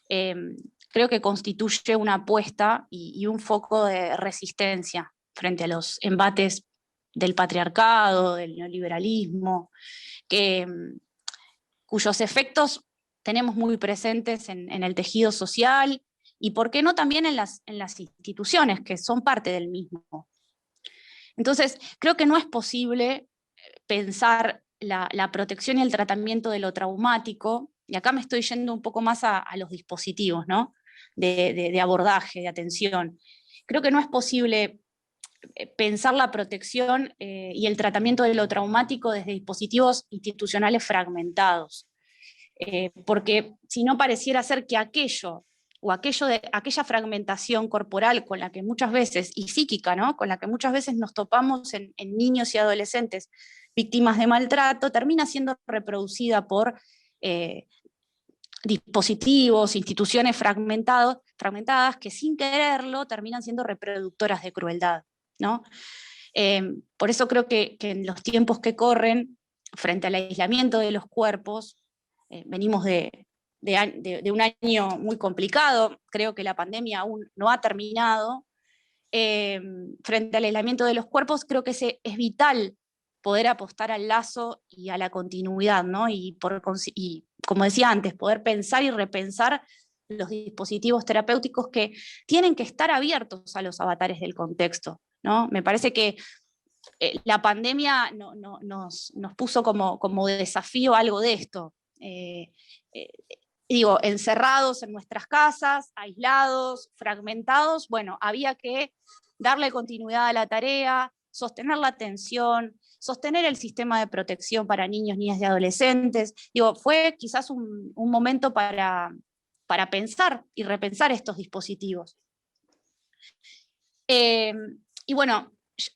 creo que constituye una apuesta y un foco de resistencia frente a los embates del patriarcado, del neoliberalismo, cuyos efectos tenemos muy presentes en el tejido social y por qué no también en las instituciones que son parte del mismo. Entonces, creo que no es posible pensar la protección y el tratamiento de lo traumático, y acá me estoy yendo un poco más a los dispositivos, ¿no? de abordaje, de atención. Creo que no es posible pensar la protección y el tratamiento de lo traumático desde dispositivos institucionales fragmentados, porque si no pareciera ser que aquella fragmentación corporal con la que muchas veces, y psíquica, ¿no? Con la que muchas veces nos topamos en niños y adolescentes víctimas de maltrato, termina siendo reproducida por dispositivos, instituciones fragmentadas que sin quererlo terminan siendo reproductoras de crueldad, ¿no? Por eso creo que en los tiempos que corren, frente al aislamiento de los cuerpos, venimos de un año muy complicado, creo que la pandemia aún no ha terminado. Frente al aislamiento de los cuerpos, creo que es vital poder apostar al lazo y a la continuidad, ¿no? Y como decía antes, poder pensar y repensar los dispositivos terapéuticos que tienen que estar abiertos a los avatares del contexto, ¿no? Me parece que la pandemia nos puso como desafío algo de esto. Digo, encerrados en nuestras casas, aislados, fragmentados, bueno, había que darle continuidad a la tarea, sostener la atención, sostener el sistema de protección para niños, niñas y adolescentes. Digo, fue quizás un momento para pensar y repensar estos dispositivos. Y bueno,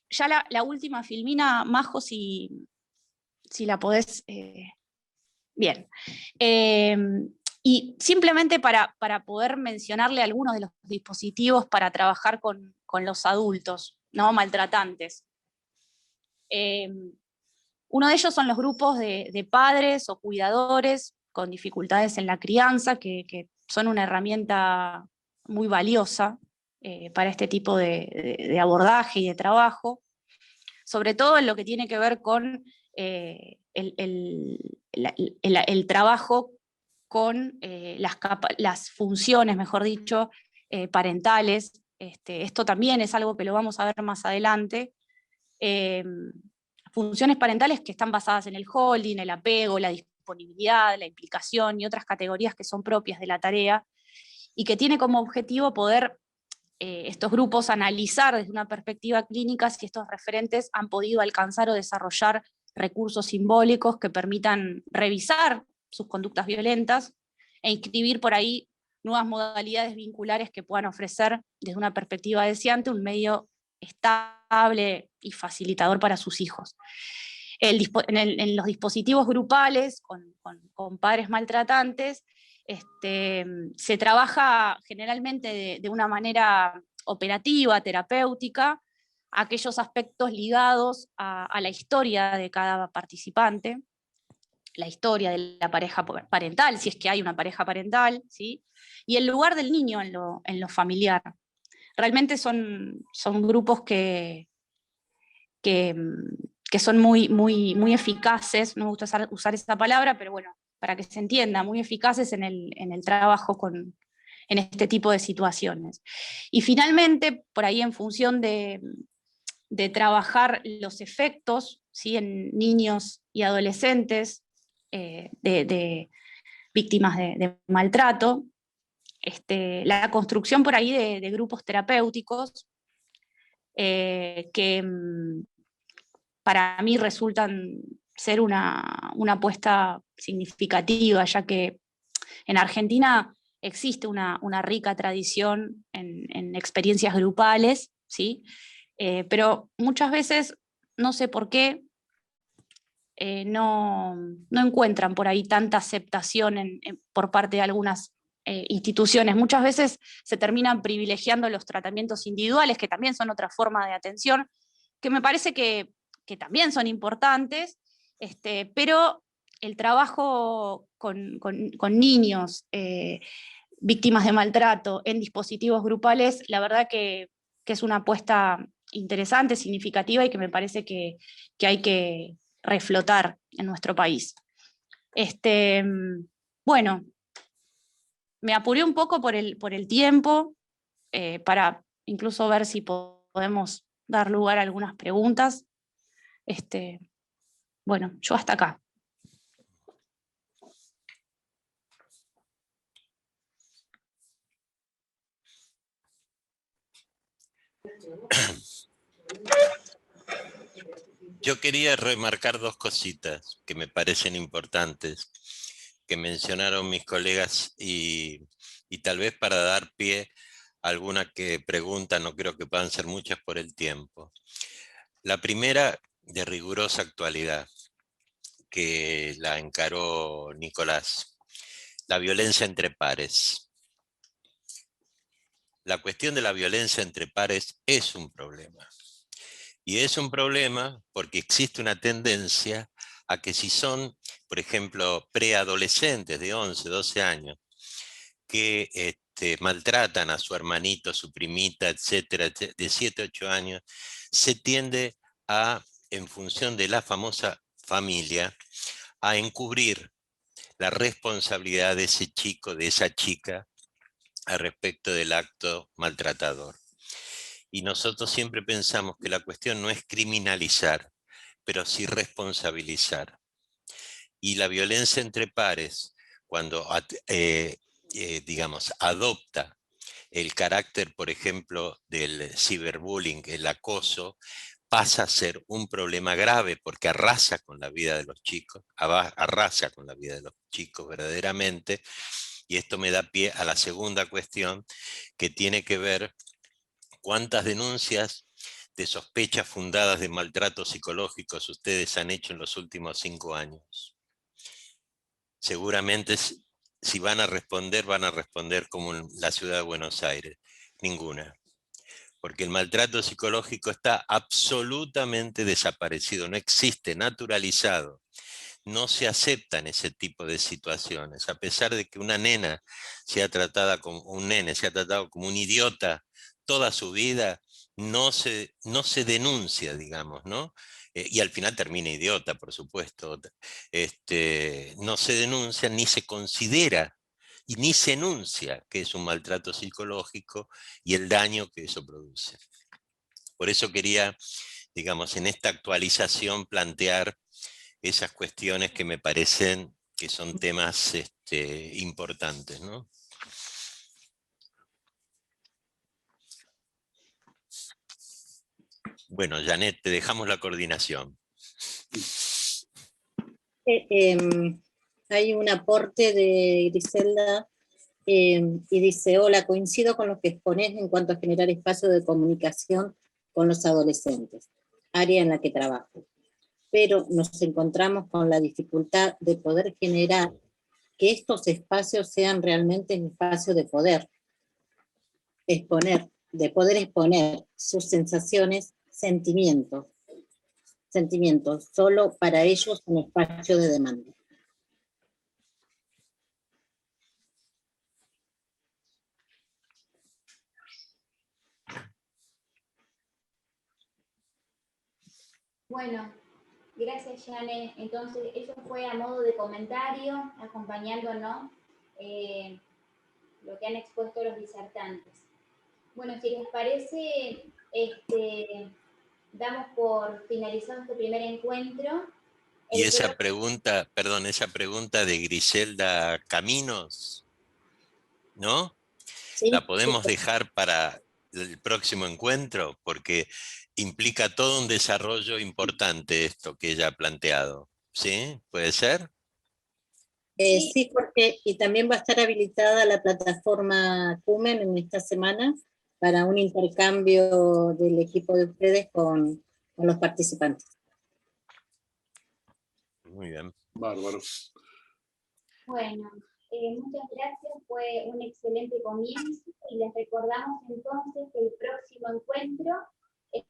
ya la última, Filmina, Majo, si la podés... Bien. Y simplemente para poder mencionarle algunos de los dispositivos para trabajar con los adultos, ¿no? Maltratantes. Uno de ellos son los grupos de padres o cuidadores con dificultades en la crianza, que son una herramienta muy valiosa para este tipo de abordaje y de trabajo, sobre todo en lo que tiene que ver con el trabajo con las funciones, mejor dicho, parentales. Esto también es algo que lo vamos a ver más adelante. Funciones parentales que están basadas en el holding, el apego, la disponibilidad, la implicación y otras categorías que son propias de la tarea, y que tiene como objetivo poder estos grupos analizar desde una perspectiva clínica si estos referentes han podido alcanzar o desarrollar recursos simbólicos que permitan revisar sus conductas violentas e inscribir por ahí nuevas modalidades vinculares que puedan ofrecer desde una perspectiva deseante un medio estable y facilitador para sus hijos. En los dispositivos grupales con padres maltratantes, se trabaja generalmente de una manera operativa, terapéutica, aquellos aspectos ligados a la historia de cada participante, la historia de la pareja parental, si es que hay una pareja parental, ¿sí? Y el lugar del niño en lo familiar. Realmente son grupos que son muy eficaces, no me gusta usar esa palabra, pero bueno, para que se entienda, muy eficaces en el trabajo en este tipo de situaciones. Y finalmente, por ahí en función de trabajar los efectos, ¿sí? En niños y adolescentes de víctimas de maltrato, la construcción por ahí de grupos terapéuticos que para mí resultan ser una apuesta significativa, ya que en Argentina existe una rica tradición en experiencias grupales, ¿sí? Pero muchas veces, no sé por qué, no encuentran por ahí tanta aceptación por parte de algunas instituciones. Muchas veces se terminan privilegiando los tratamientos individuales, que también son otra forma de atención, que me parece que también son importantes, pero el trabajo con niños víctimas de maltrato en dispositivos grupales, la verdad que es una apuesta interesante, significativa, y que me parece que hay que reflotar en nuestro país. Bueno, Me apuré un poco por el tiempo, para incluso ver si podemos dar lugar a algunas preguntas. Bueno, yo hasta acá. Yo quería remarcar dos cositas que me parecen importantes, que mencionaron mis colegas y tal vez para dar pie a alguna que pregunta, no creo que puedan ser muchas por el tiempo. La primera, de rigurosa actualidad, que la encaró Nicolás, la violencia entre pares. La cuestión de la violencia entre pares es un problema. Y es un problema porque existe una tendencia a que si son, por ejemplo, preadolescentes de 11, 12 años, que maltratan a su hermanito, su primita, etcétera, de 7, 8 años, se tiende a, en función de la famosa familia, a encubrir la responsabilidad de ese chico, de esa chica, al respecto del acto maltratador. Y nosotros siempre pensamos que la cuestión no es criminalizar, pero sí responsabilizar. Y la violencia entre pares, cuando digamos, adopta el carácter, por ejemplo, del ciberbullying, el acoso, pasa a ser un problema grave porque arrasa con la vida de los chicos, arrasa con la vida de los chicos verdaderamente. Y esto me da pie a la segunda cuestión, que tiene que ver cuántas denuncias de sospechas fundadas de maltratos psicológicos ustedes han hecho en los últimos 5 años. Seguramente si van a responder como en la ciudad de Buenos Aires. Ninguna. Porque el maltrato psicológico está absolutamente desaparecido, no existe, naturalizado. No se aceptan ese tipo de situaciones, a pesar de que una nena sea tratada como un nene, sea tratado como un idiota toda su vida, no se denuncia, digamos, ¿no? Y al final termina idiota, por supuesto. No se denuncia ni se considera y ni se enuncia que es un maltrato psicológico y el daño que eso produce. Por eso quería, digamos, en esta actualización plantear esas cuestiones que me parecen que son temas importantes, ¿no? Bueno, Janet, te dejamos la coordinación. Hay un aporte de Griselda y dice: hola, coincido con lo que exponés en cuanto a generar espacio de comunicación con los adolescentes, área en la que trabajo. Pero nos encontramos con la dificultad de poder generar que estos espacios sean realmente espacios de poder exponer sus sensaciones, sentimientos, solo para ellos un espacio de demanda. Bueno, gracias, Janet. Entonces, eso fue a modo de comentario, acompañándonos lo que han expuesto los disertantes. Bueno, si les parece, damos por finalizado este primer encuentro. Y esa pregunta, perdón, esa pregunta de Griselda Caminos, ¿no? ¿Sí? ¿La podemos dejar para el próximo encuentro? Porque implica todo un desarrollo importante esto que ella ha planteado. ¿Sí? ¿Puede ser? Sí, porque y también va a estar habilitada la plataforma Cumen en esta semana para un intercambio del equipo de ustedes con los participantes. Muy bien. Bárbaro. Bueno, muchas gracias, fue un excelente comienzo y les recordamos entonces que el próximo encuentro es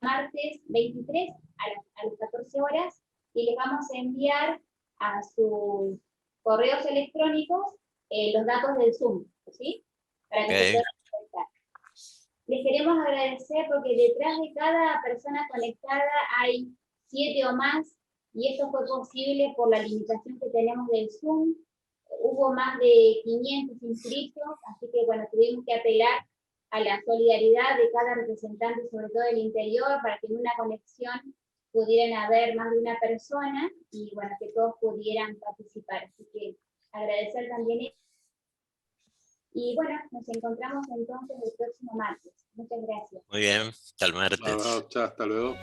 martes 23 a las 14 horas y les vamos a enviar a sus correos electrónicos los datos del Zoom, ¿sí? Para que se puedan conectar. Les queremos agradecer porque detrás de cada persona conectada hay 7 o más y esto fue posible por la limitación que tenemos del Zoom. hubo más de 500 inscritos, así que bueno, tuvimos que apelar a la solidaridad de cada representante, sobre todo del interior, para que en una conexión pudieran haber más de una persona y bueno, que todos pudieran participar. Así que agradecer también eso. Y bueno, nos encontramos entonces el próximo martes. Muchas gracias. Muy bien, hasta el martes. Chao, hasta luego.